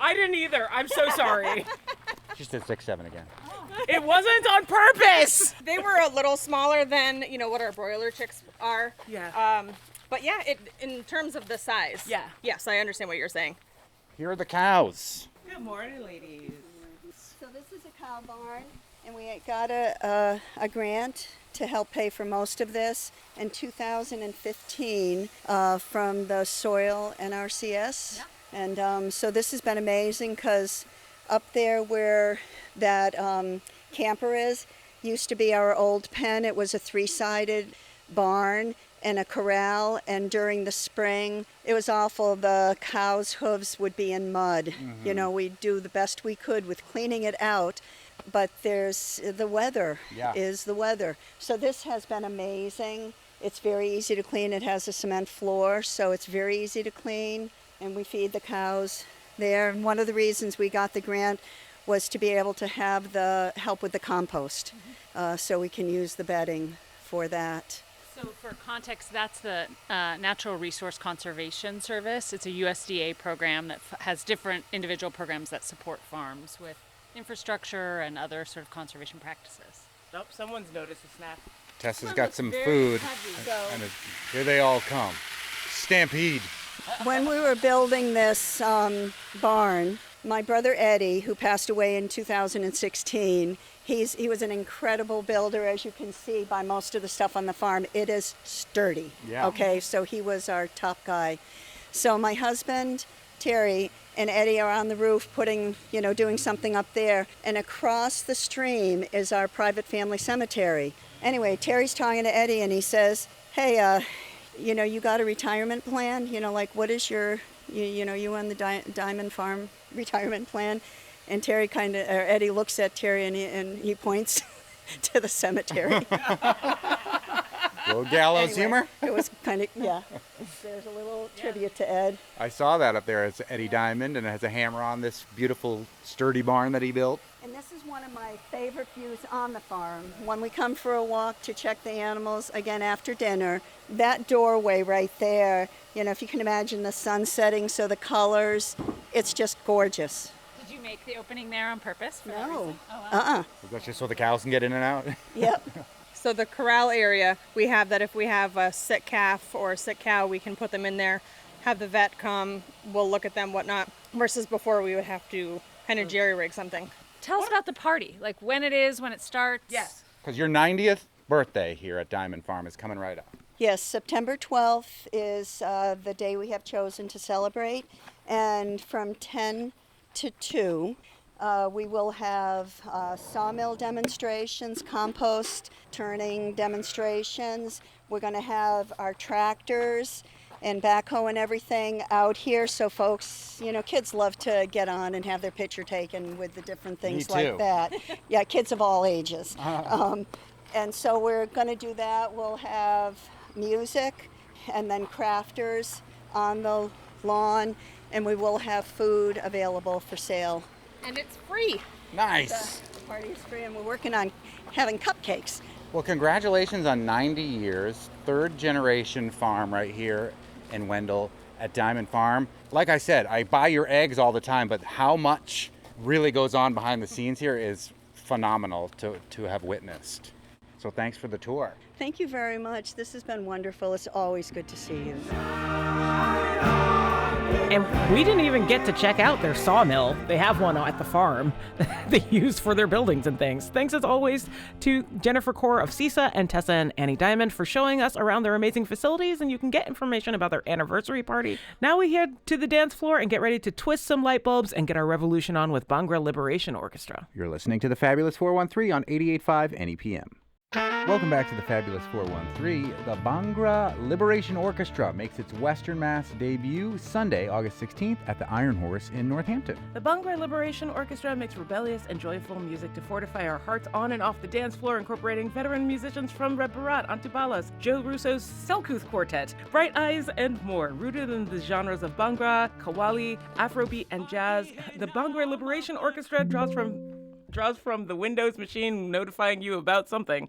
I didn't either. I'm so sorry. She said 6, 7 again. It wasn't on purpose. They were a little smaller than, what our broiler chicks are. Yeah. But yeah, in terms of the size. Yeah. Yes, I understand what you're saying. Here are the cows. Good morning, ladies. So this is a cow barn, and we got a grant to help pay for most of this in 2015 from the Soil NRCS. Yeah. And so this has been amazing because up there where that camper is used to be our old pen. It was a 3-sided barn and a corral, and during the spring it was awful. The cows' hooves would be in mud. Mm-hmm. We'd do the best we could with cleaning it out, but there's the weather is the weather. So this has been amazing. It's very easy to clean. It has a cement floor, so it's very easy to clean, and we feed the cows there. And one of the reasons we got the grant was to be able to have the help with the compost, so we can use the bedding for that. So for context, that's the Natural Resource Conservation Service. It's a USDA program that has different individual programs that support farms with infrastructure and other sort of conservation practices. Nope, someone's noticed a snack. Tessa's got some food, and here they all come. Stampede. When we were building this barn, my brother Eddie, who passed away in 2016, he was an incredible builder, as you can see by most of the stuff on the farm. It is sturdy. Yeah. Okay, so he was our top guy. So my husband, Terry, and Eddie are on the roof doing something up there. And across the stream is our private family cemetery. Anyway, Terry's talking to Eddie and he says, hey, you got a retirement plan? What is your, you on the Diamond Farm retirement plan? And Eddie looks at Terry and he points to the cemetery. Little gallows humor? It was kind of, yeah. There's a little tribute to Ed. I saw that up there. It's Eddie Diamond, and it has a hammer on this beautiful, sturdy barn that he built. And this is one of my favorite views on the farm. When we come for a walk to check the animals, again after dinner, that doorway right there, if you can imagine the sun setting, so the colors, it's just gorgeous. Did you make the opening there on purpose? For that No. reason? Oh, wow. That's just so the cows can get in and out? Yep. So the corral area, we have that if we have a sick calf or a sick cow, we can put them in there, have the vet come, we'll look at them, whatnot, versus before we would have to kind of jerry-rig something. Tell us about the party, like when it is, when it starts. Yes. Because your 90th birthday here at Diamond Farm is coming right up. Yes, September 12th is the day we have chosen to celebrate. And from 10 to 2, we will have sawmill demonstrations, compost turning demonstrations. We're going to have our tractors and backhoe and everything out here, so folks, kids love to get on and have their picture taken with the different things like that. Yeah, kids of all ages. And so we're going to do that. We'll have music and then crafters on the lawn, and we will have food available for sale. And it's free. Nice. The party is free, and we're working on having cupcakes. Well, congratulations on 90 years, third generation farm right here in Wendell at Diamond Farm. Like I said, I buy your eggs all the time, but how much really goes on behind the scenes here is phenomenal to have witnessed. So thanks for the tour. Thank you very much. This has been wonderful. It's always good to see you. And we didn't even get to check out their sawmill. They have one at the farm they use for their buildings and things. Thanks as always to Jennifer Core of CISA and Tessa and Annie Diamond for showing us around their amazing facilities, and you can get information about their anniversary party. Now we head to the dance floor and get ready to twist some light bulbs and get our revolution on with Bhangra Liberation Orchestra. You're listening to the Fabulous 413 on 88.5 NEPM. Welcome back to the Fabulous 413. The Bhangra Liberation Orchestra makes its Western Mass debut Sunday, August 16th at the Iron Horse in Northampton. The Bhangra Liberation Orchestra makes rebellious and joyful music to fortify our hearts on and off the dance floor, incorporating veteran musicians from Red Barat, Antibalas, Joe Russo's Selkuth Quartet, Bright Eyes, and more. Rooted in the genres of Bhangra, Qawwali, Afrobeat, and jazz, the Bhangra Liberation Orchestra draws from the Windows machine notifying you about something.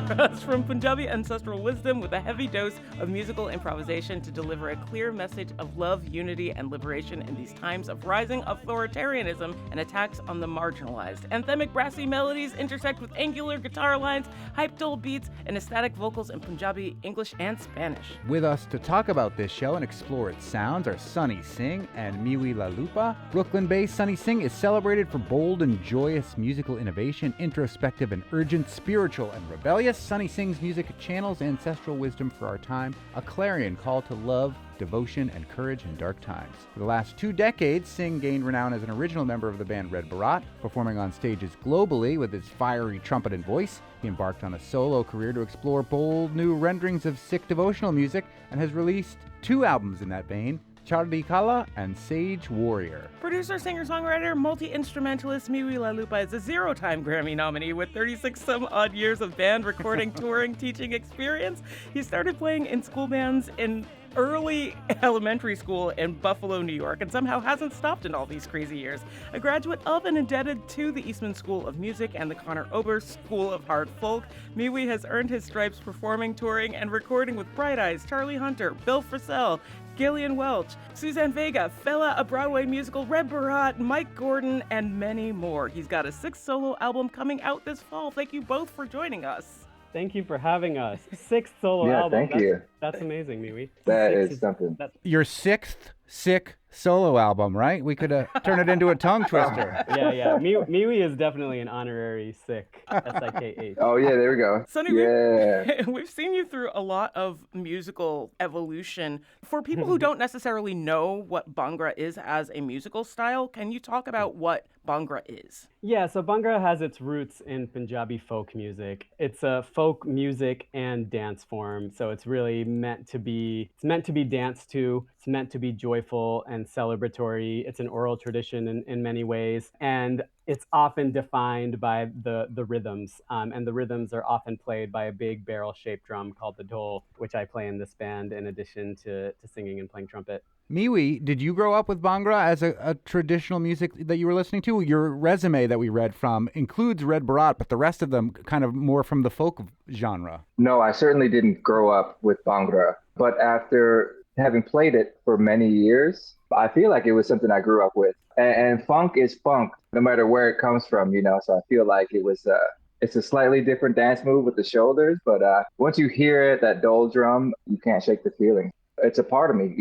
Draws from Punjabi ancestral wisdom with a heavy dose of musical improvisation to deliver a clear message of love, unity, and liberation in these times of rising authoritarianism and attacks on the marginalized. Anthemic brassy melodies intersect with angular guitar lines, hype dull beats, and ecstatic vocals in Punjabi, English, and Spanish. With us to talk about this show and explore its sounds are Sunny Singh and Miwi Lalupa. Brooklyn-based Sunny Singh is celebrated for bold and joyous musical innovation, introspective and urgent, spiritual and rebellious. Sunny Singh's music channels ancestral wisdom for our time, a clarion call to love, devotion, and courage in dark times. For the last 2 decades, Singh gained renown as an original member of the band Red Barat, performing on stages globally with his fiery trumpet and voice. He embarked on a solo career to explore bold new renderings of Sikh devotional music and has released 2 albums in that vein, Chardi Kala and Sage Warrior. Producer, singer-songwriter, multi-instrumentalist Miwi Lalupa is a 0-time Grammy nominee with 36-some-odd years of band recording, touring, teaching experience. He started playing in school bands in early elementary school in Buffalo, New York, and somehow hasn't stopped in all these crazy years. A graduate of and indebted to the Eastman School of Music and the Conor Oberst School of Hard Folk, Miwi has earned his stripes performing, touring, and recording with Bright Eyes, Charlie Hunter, Bill Frisell, Gillian Welch, Suzanne Vega, Fela, a Broadway musical, Red Barat, Mike Gordon, and many more. He's got a 6th solo album coming out this fall. Thank you both for joining us. Thank you for having us. 6th solo Yeah, album. thank you. That's amazing, Miwi. That Six is something. Your 6th sick solo album, right? We could turn it into a tongue twister. Yeah. Miwi is definitely an honorary Sikh. S-I-K-H. Oh, yeah, there we go. Sonny, Yeah. we've seen you through a lot of musical evolution. For people who don't necessarily know what Bhangra is as a musical style, can you talk about what Bhangra is? Yeah, so Bhangra has its roots in Punjabi folk music. It's a folk music and dance form, so it's really meant to be danced to. It's meant to be joyful and celebratory. It's an oral tradition in many ways, and it's often defined by the rhythms, and the rhythms are often played by a big barrel-shaped drum called the dhol, which I play in this band in addition to singing and playing trumpet. Miwi, did you grow up with Bhangra as a traditional music that you were listening to? Your resume that we read from includes Red Barat, but the rest of them kind of more from the folk genre. No, I certainly didn't grow up with Bhangra, but after having played it for many years, I feel like it was something I grew up with. And funk is funk, no matter where it comes from, so I feel like it's a slightly different dance move with the shoulders, but once you hear it, that dhol drum, you can't shake the feeling. It's a part of me.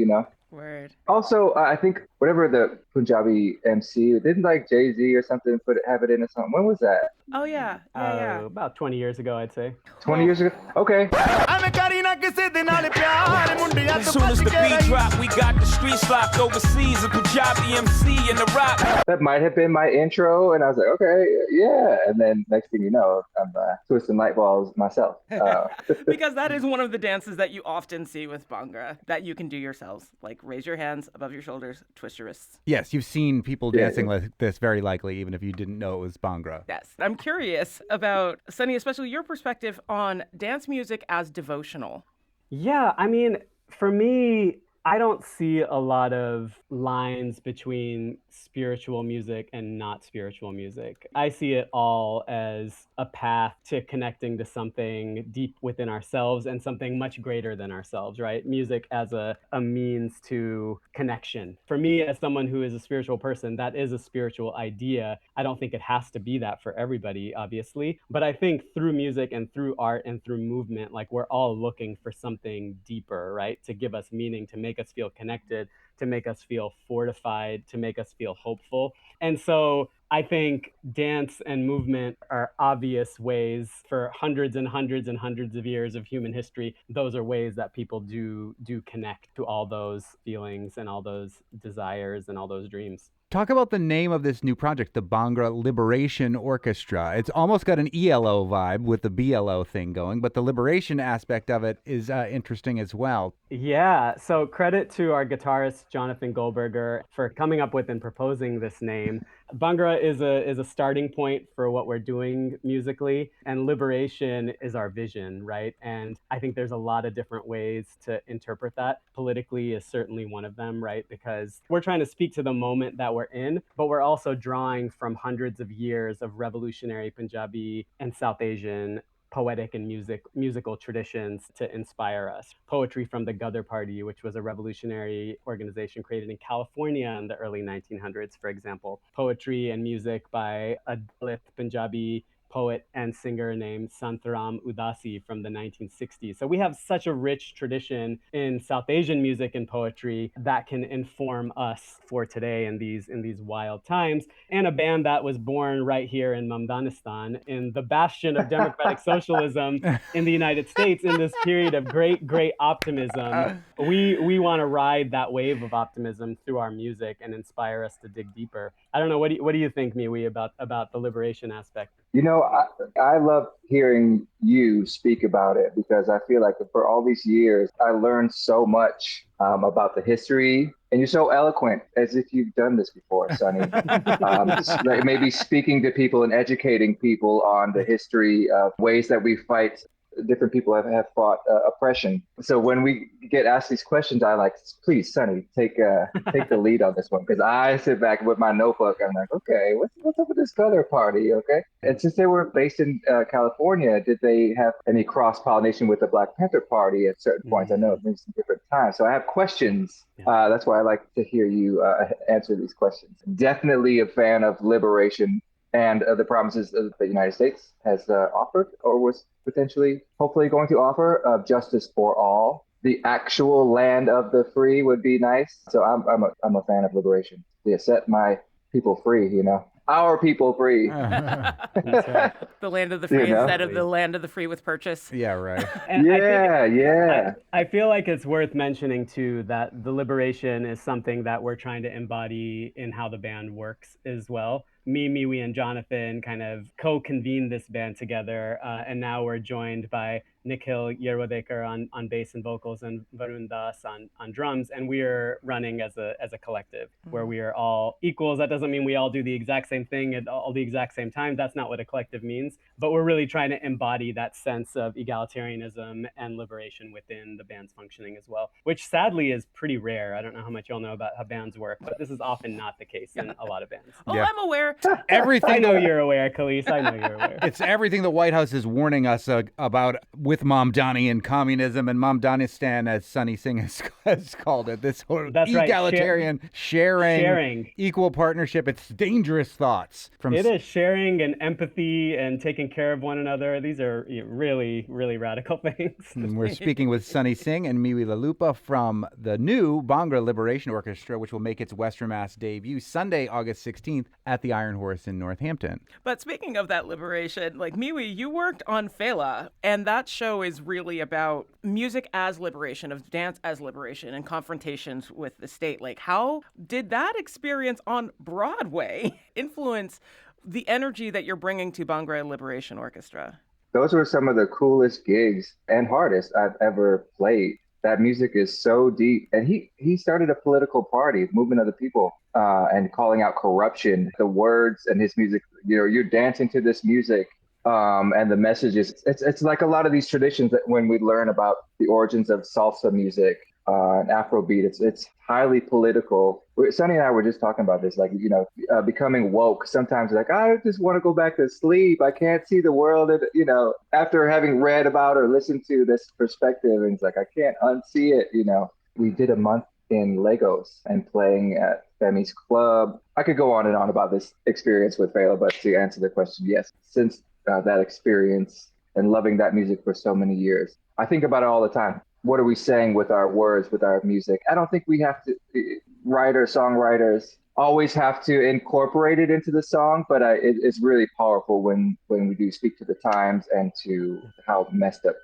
Word. Also, I think whatever the Punjabi MC, didn't like Jay-Z or something have it in or something? When was that? Oh, yeah. About 20 years ago, I'd say. 20 years ago? Okay. As soon as the beat drop, we got the streets locked overseas. A Punjabi MC in the rock. That might have been my intro, and I was like, okay, yeah. And then next thing you know, I'm twisting light bulbs myself. Because that is one of the dances that you often see with Bhangra that you can do yourselves. Like raise your hands above your shoulders, twist your wrists. Yes, you've seen people dancing like this very likely, even if you didn't know it was Bhangra. Yes. I'm curious about, Sunny, especially your perspective on dance music as devotional. Yeah, I mean, for me, I don't see a lot of lines between spiritual music and not spiritual music. I see it all as a path to connecting to something deep within ourselves and something much greater than ourselves, right? Music as a means to connection. For me, as someone who is a spiritual person, that is a spiritual idea. I don't think it has to be that for everybody, obviously. But I think through music and through art and through movement, like we're all looking for something deeper, right? To give us meaning, to make us feel connected, to make us feel fortified, to make us feel hopeful. And so I think dance and movement are obvious ways for hundreds and hundreds and hundreds of years of human history. Those are ways that people do connect to all those feelings and all those desires and all those dreams. Talk about the name of this new project, the Bhangra Liberation Orchestra. It's almost got an ELO vibe with the BLO thing going, but the liberation aspect of it is interesting as well. Yeah, so credit to our guitarist Jonathan Goldberger for coming up with and proposing this name. Bhangra is a starting point for what we're doing musically, and liberation is our vision, right? And I think there's a lot of different ways to interpret that. Politically is certainly one of them, right? Because we're trying to speak to the moment that we're in, but we're also drawing from hundreds of years of revolutionary Punjabi and South Asian poetic and musical traditions to inspire us. Poetry from the Ghadar Party, which was a revolutionary organization created in California in the early 1900s, for example. Poetry and music by a Dalit Punjabi poet and singer named Santaram Udasi from the 1960s. So we have such a rich tradition in South Asian music and poetry that can inform us for today in these wild times. And a band that was born right here in Mamdanistan, in the bastion of democratic socialism in the United States, in this period of great optimism. We want to ride that wave of optimism through our music and inspire us to dig deeper. I don't know, what do you think, Miwi, about the liberation aspect? You know, I love hearing you speak about it because I feel like for all these years, I learned so much about the history. And you're so eloquent, as if you've done this before, Sonny. Just like maybe speaking to people and educating people on the history of ways that we fight. Different people have fought oppression. So when we get asked these questions, I like, please, Sonny, take the lead on this one, because I sit back with my notebook. And I'm like, okay, what's up with this Ghadar Party? Okay, and since they were based in California, did they have any cross pollination with the Black Panther Party at certain points? I know maybe some different times. So I have questions. That's why I like to hear you answer these questions. Definitely a fan of liberation and the promises that the United States has offered or was potentially, hopefully going to offer, of justice for all. The actual land of the free would be nice. So I'm a fan of liberation. Yeah, set my people free, our people free. The land of the free instead of the land of the free with purchase. Yeah, right. I feel like it's worth mentioning too that the liberation is something that we're trying to embody in how the band works as well. Me, Miwi, and Jonathan kind of co-convened this band together, and now we're joined by Nikhil Yerwadekar on bass and vocals and Varun Das on drums, and we are running as a collective where we are all equals. That doesn't mean we all do the exact same thing at all the exact same time. That's not what a collective means, but we're really trying to embody that sense of egalitarianism and liberation within the band's functioning as well, which sadly is pretty rare. I don't know how much y'all know about how bands work, but this is often not the case in a lot of bands. Oh, yeah. I'm aware. Everything. I know you're aware, Khalees. I know you're aware. It's everything the White House is warning us about with Mamdani and communism and Mamdanistan, as Sunny Singh has called it. This whole egalitarian, sharing, equal partnership. It's dangerous thoughts. It is sharing and empathy and taking care of one another. These are really, really radical things. And we're speaking with Sunny Singh and Miwi Lalupa from the new Bhangra Liberation Orchestra, which will make its Western Mass debut Sunday, August 16th at the Iron Horse in Northampton. But speaking of that liberation, like Miwi, you worked on Fela, and that show is really about music as liberation, of dance as liberation, and confrontations with the state. Like, how did that experience on Broadway influence the energy that you're bringing to Bhangra Liberation Orchestra? Those were some of the coolest gigs and hardest I've ever played. That music is so deep. And he started a political party, Movement of the People, and calling out corruption. The words and his music, you're dancing to this music. And the messages, it's like a lot of these traditions that when we learn about the origins of salsa music and Afrobeat, it's highly political. Sonny and I were just talking about this, like, becoming woke. Sometimes like, I just want to go back to sleep. I can't see the world, after having read about or listened to this perspective. And it's like, I can't unsee it, We did a month in Lagos and playing at Femi's Club. I could go on and on about this experience with Fela, but to answer the question, yes, since that experience and loving that music for so many years, I think about it all the time. What are we saying with our words, with our music? I don't think we have to, songwriters always have to incorporate it into the song, but it's really powerful when we do speak to the times and to how messed up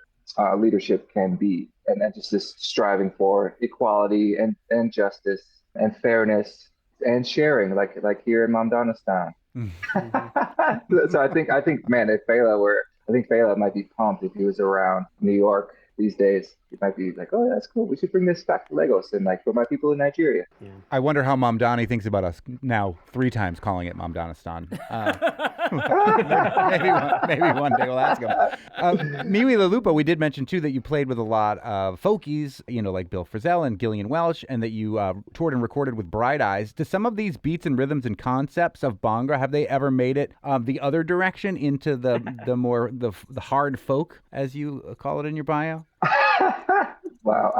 leadership can be. And just this striving for equality and justice and fairness. and sharing, like here in Mamdanistan. So I think, man, if Fela were, I think Fela might be pumped if he was around New York these days. He might be like, oh, that's cool. We should bring this back to Lagos and like for my people in Nigeria. Yeah. I wonder how Mamdani thinks about us now 3 times calling it Mamdanistan. Maybe one day we'll ask him. Miwi LaLupa, we did mention too that you played with a lot of folkies, like Bill Frisell and Gillian Welch, and that you toured and recorded with Bright Eyes. Do some of these beats and rhythms and concepts of Bhangra, have they ever made it the other direction into the more the hard folk, as you call it in your bio? Wow,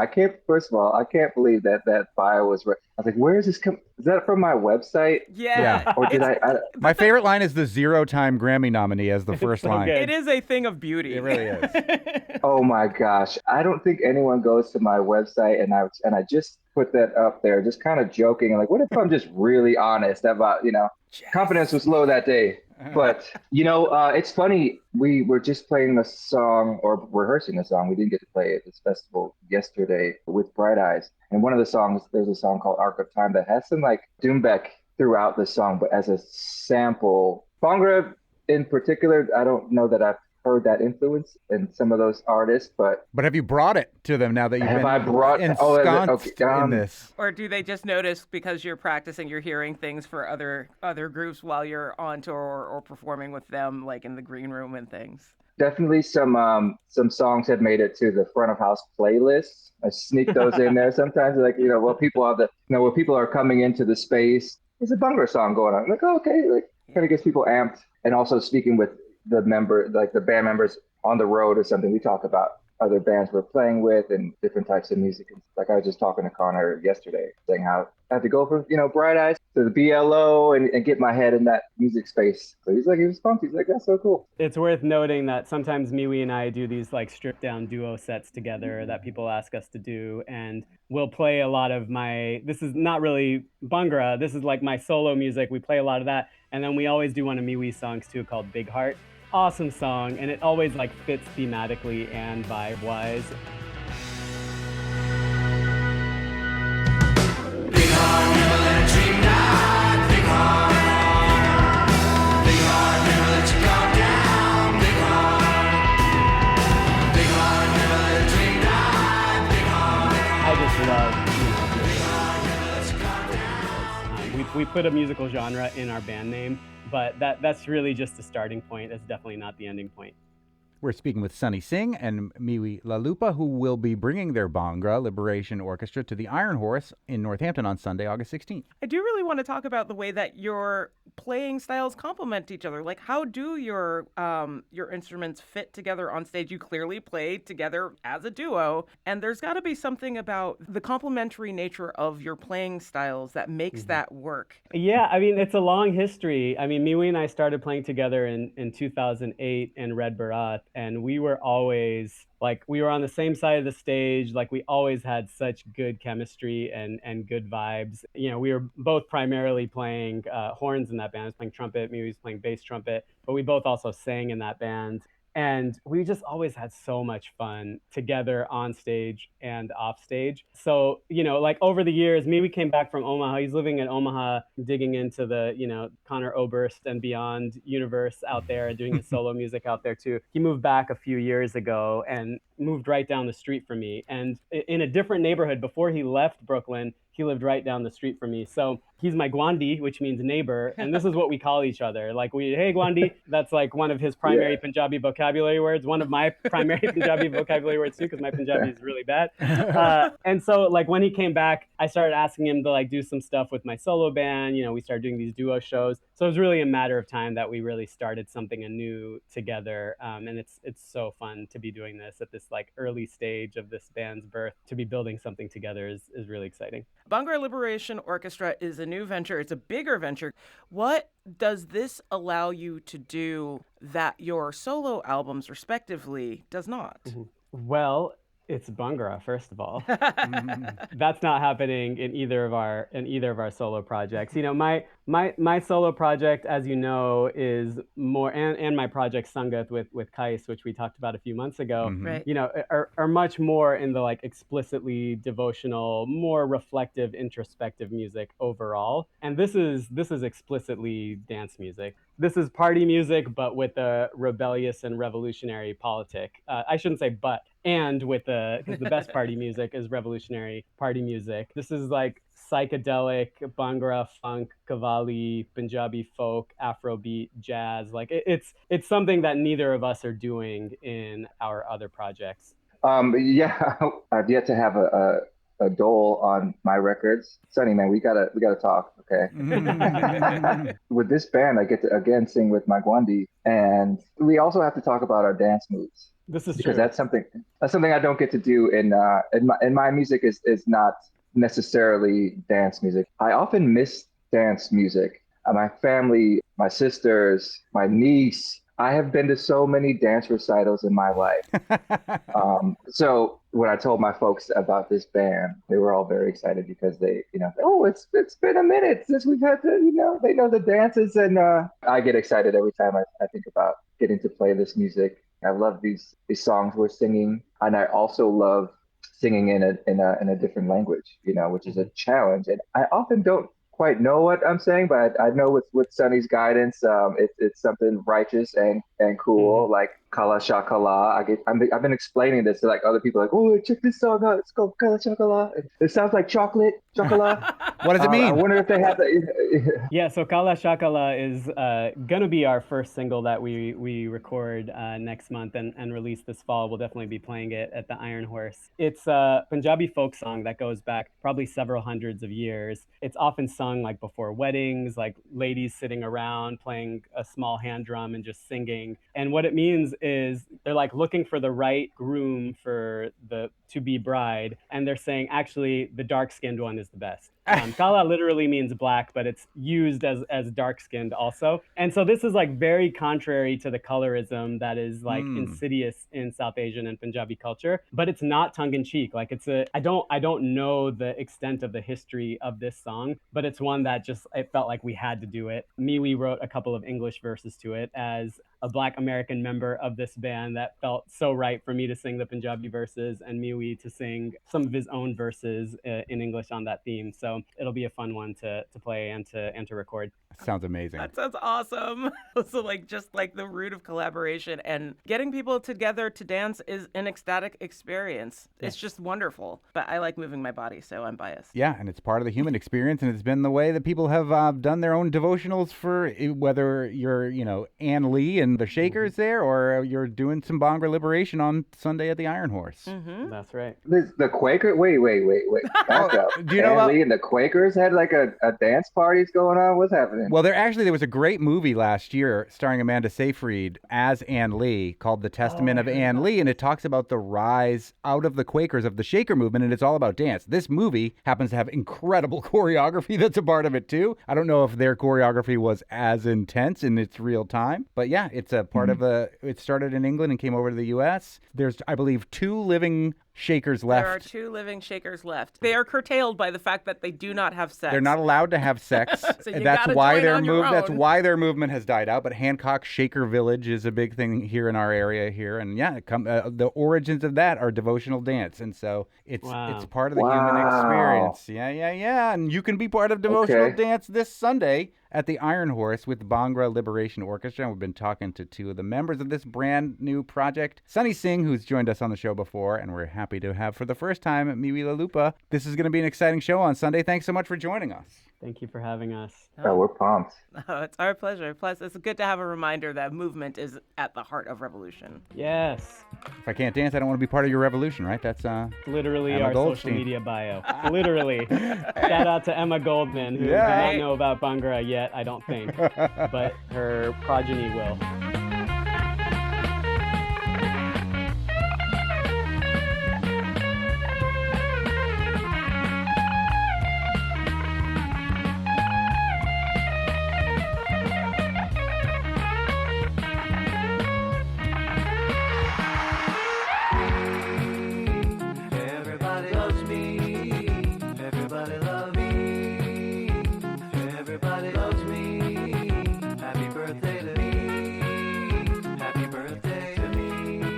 first of all, I can't believe that bio was right. I was like, where is this is that from my website? Yeah. Or did I My favorite line is the 0-time Grammy nominee as the first line. It is a thing of beauty. It really is. Oh my gosh. I don't think anyone goes to my website and I just put that up there, just kind of joking. Like, what if I'm just really honest about, confidence was low that day. But, it's funny. We were just playing a song or rehearsing a song. We didn't get to play at this festival yesterday with Bright Eyes. And one of the songs, there's a song called Arc of Time that has some like Doombek throughout the song, but as a sample. Bhangra in particular, I don't know that I've heard that influence in some of those artists, but have you brought it to them now that you've ensconced in this? Or do they just notice because you're practicing, you're hearing things for other groups while you're on tour or performing with them, like in the green room and things? Definitely some songs have made it to the front of house playlists. I sneak those in there sometimes, like while people are coming into the space, there's a Bhangra song going on. I'm like, oh, okay, like kind of gets people amped. And also speaking with the band members on the road or something, we talk about other bands we're playing with and different types of music. Like I was just talking to Connor yesterday, saying how I had to go from Bright Eyes to the BLO and get my head in that music space. So he was pumped. He's like, that's so cool. It's worth noting that sometimes Miwi and I do these like stripped down duo sets together that people ask us to do, and we'll play a lot of this is not really Bhangra, this is like my solo music. We play a lot of that, and then we always do one of Miwi's songs too called Big Heart. Awesome song, and it always like fits thematically and vibe wise. Big heart, never let a dream die. Big heart. Big heart, never let you go down. Big heart. Big heart, never let a dream die. Big heart. I just love, we put a musical genre in our band name, but that's really just the starting point. That's definitely not the ending point. We're speaking with Sunny Singh and Miwi LaLupa, who will be bringing their Bhangra Liberation Orchestra to the Iron Horse in Northampton on Sunday, August 16th. I do really want to talk about the way that your playing styles complement each other. Like, how do your instruments fit together on stage? You clearly play together as a duo, and there's got to be something about the complementary nature of your playing styles that makes that work. Yeah, I mean, it's a long history. I mean, Miwi and I started playing together in 2008 in Red Barath, and we were always like, we were on the same side of the stage. Like, we always had such good chemistry and good vibes. We were both primarily playing horns in that band. I was playing trumpet, Miwi was playing bass trumpet, but we both also sang in that band. And we just always had so much fun together on stage and off stage. So, like over the years, Miwi came back from Omaha. He's living in Omaha, digging into the, Conor Oberst and beyond universe out there and doing his solo music out there too. He moved back a few years ago and moved right down the street from me. And in a different neighborhood before he left Brooklyn, he lived right down the street from me. So he's my Gwandi, which means neighbor. And this is what we call each other. Like, hey, Gwandi, that's like one of his primary Punjabi vocabulary words. One of my primary Punjabi vocabulary words too, because my Punjabi is really bad. And so like when he came back, I started asking him to like do some stuff with my solo band. We started doing these duo shows. So it was really a matter of time that we really started something anew together. And it's so fun to be doing this at this like early stage of this band's birth. To be building something together is really exciting. Bhangra Liberation Orchestra is a new venture. It's a bigger venture. What does this allow you to do that your solo albums, respectively, does not? Well, It's Bhangra, first of all. That's not happening in either of our solo projects. You know, my solo project, as you know, is more, and my project Sangat with Kais, which we talked about a few months ago. Right. You know, are much more in the like explicitly devotional, more reflective, introspective music overall. And this is explicitly dance music. This is party music, but with a rebellious and revolutionary politic. I shouldn't say but, and with because the best party music is revolutionary party music. This is like psychedelic, Bhangra, funk, Qawwali, Punjabi folk, Afrobeat, jazz. Like it's something that neither of us are doing in our other projects. Yeah, I've yet to have a dole on my records. Sonny, man, we gotta talk, okay? With this band, I get to again sing with my Gwandi, and we also have to talk about our dance moves. This is Because true. that's something I don't get to do in my music is not necessarily dance music. I often miss dance music. My family, my sisters, my niece. I have been to so many dance recitals in my life. So when I told my folks about this band, they were all very excited because they, oh, it's been a minute since we've had to, they know the dances, and I get excited every time I think about getting to play this music. I love these songs we're singing, and I also love singing in a different language, which is a challenge. And I often don't quite know what I'm saying, but I know with Sonny's guidance, it's something righteous and cool, like Kala Shakala. I've been explaining this to like other people, like, oh, check this song out. It's called Kala Shakala. It sounds like chocolate, chocolate. What does it mean? I wonder if they have the. Yeah, so Kala Shakala is gonna be our first single that we record next month and release this fall. We'll definitely be playing it at the Iron Horse. It's a Punjabi folk song that goes back probably several hundreds of years. It's often sung like before weddings, like ladies sitting around playing a small hand drum and just singing. And what it means is they're like looking for the right groom for the to-be bride, and they're saying actually the dark-skinned one is the best. Kala literally means black, but it's used as dark-skinned also. And so this is like very contrary to the colorism that is like insidious in South Asian and Punjabi culture, but it's not tongue-in-cheek. Like I don't know the extent of the history of this song, but it's one that just, it felt like we had to do it. Miwi wrote a couple of English verses to it as a Black American member of this band. That felt so right for me to sing the Punjabi verses and Miwi to sing some of his own verses in English on that theme. So it'll be a fun one to play and to record. Sounds amazing. That sounds awesome. So just like the root of collaboration and getting people together to dance is an ecstatic experience. Yeah. It's just wonderful. But I like moving my body, so I'm biased. Yeah, and it's part of the human experience, and it's been the way that people have done their own devotionals for whether you're, Ann Lee and the Shakers there, or you're doing some Bhangra liberation on Sunday at the Iron Horse. Mm-hmm. That's right. The Quaker. Wait. Back up. Do you know Ann Lee and the Quakers had like a dance parties going on? What's happening? Well, there was a great movie last year starring Amanda Seyfried as Ann Lee called The Testament of Ann Lee, and it talks about the rise out of the Quakers of the Shaker movement, and it's all about dance. This movie happens to have incredible choreography that's a part of it too. I don't know if their choreography was as intense in its real time, but yeah, it's a part of it started in England and came over to the U.S. There's, I believe, 2 living Shakers left. There are 2 living Shakers left. They are curtailed by the fact that they do not have sex. They're not allowed to have sex. So That's why their movement has died out. But Hancock Shaker Village is a big thing here in our area here, and yeah, the origins of that are devotional dance, and so it's part of the human experience. Yeah, and you can be part of devotional dance this Sunday at the Iron Horse with Bhangra Liberation Orchestra. We've been talking to 2 of the members of this brand new project, Sunny Singh, who's joined us on the show before, and we're happy to have for the first time Miwi Lalupa. This is going to be an exciting show on Sunday. Thanks so much for joining us. Thank you for having us. Oh, we're pumped. Oh, it's our pleasure. Plus, it's good to have a reminder that movement is at the heart of revolution. Yes. If I can't dance, I don't want to be part of your revolution, right? That's literally Emma our Goldstein. social media bio. Literally. Shout out to Emma Goldman, who did not know about Bhangra yet, I don't think, but her progeny will.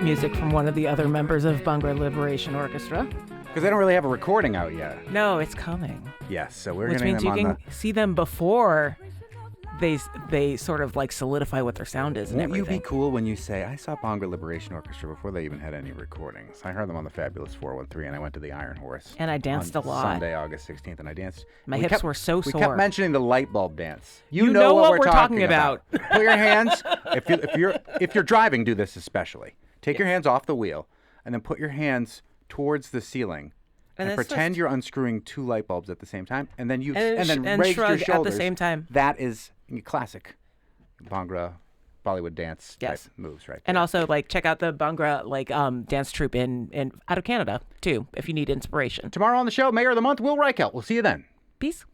music from one of the other members of Bhangra Liberation Orchestra. Because they don't really have a recording out yet. No, it's coming. Yes, so we're Which getting means them you on can see them before they sort of like solidify what their sound is and Won't you everything. be cool when you say, I saw Bhangra Liberation Orchestra before they even had any recordings. I heard them on the Fabulous 413, and I went to the Iron Horse. And I danced on a lot. Sunday, August 16th, and I danced. My We hips kept- were so We sore. kept mentioning the light bulb dance. You know what we're talking about. Put your hands, if you're driving, do this especially. Take your hands off the wheel, and then put your hands towards the ceiling. And then pretend you're unscrewing 2 light bulbs at the same time, and then and raise shrug your at the shoulders. same time. That is classic Bhangra Bollywood dance type moves, right? And also, like, check out the Bhangra dance troupe in out of Canada too, if you need inspiration. Tomorrow on the show, Mayor of the Month, Will Reichelt. We'll see you then. Peace.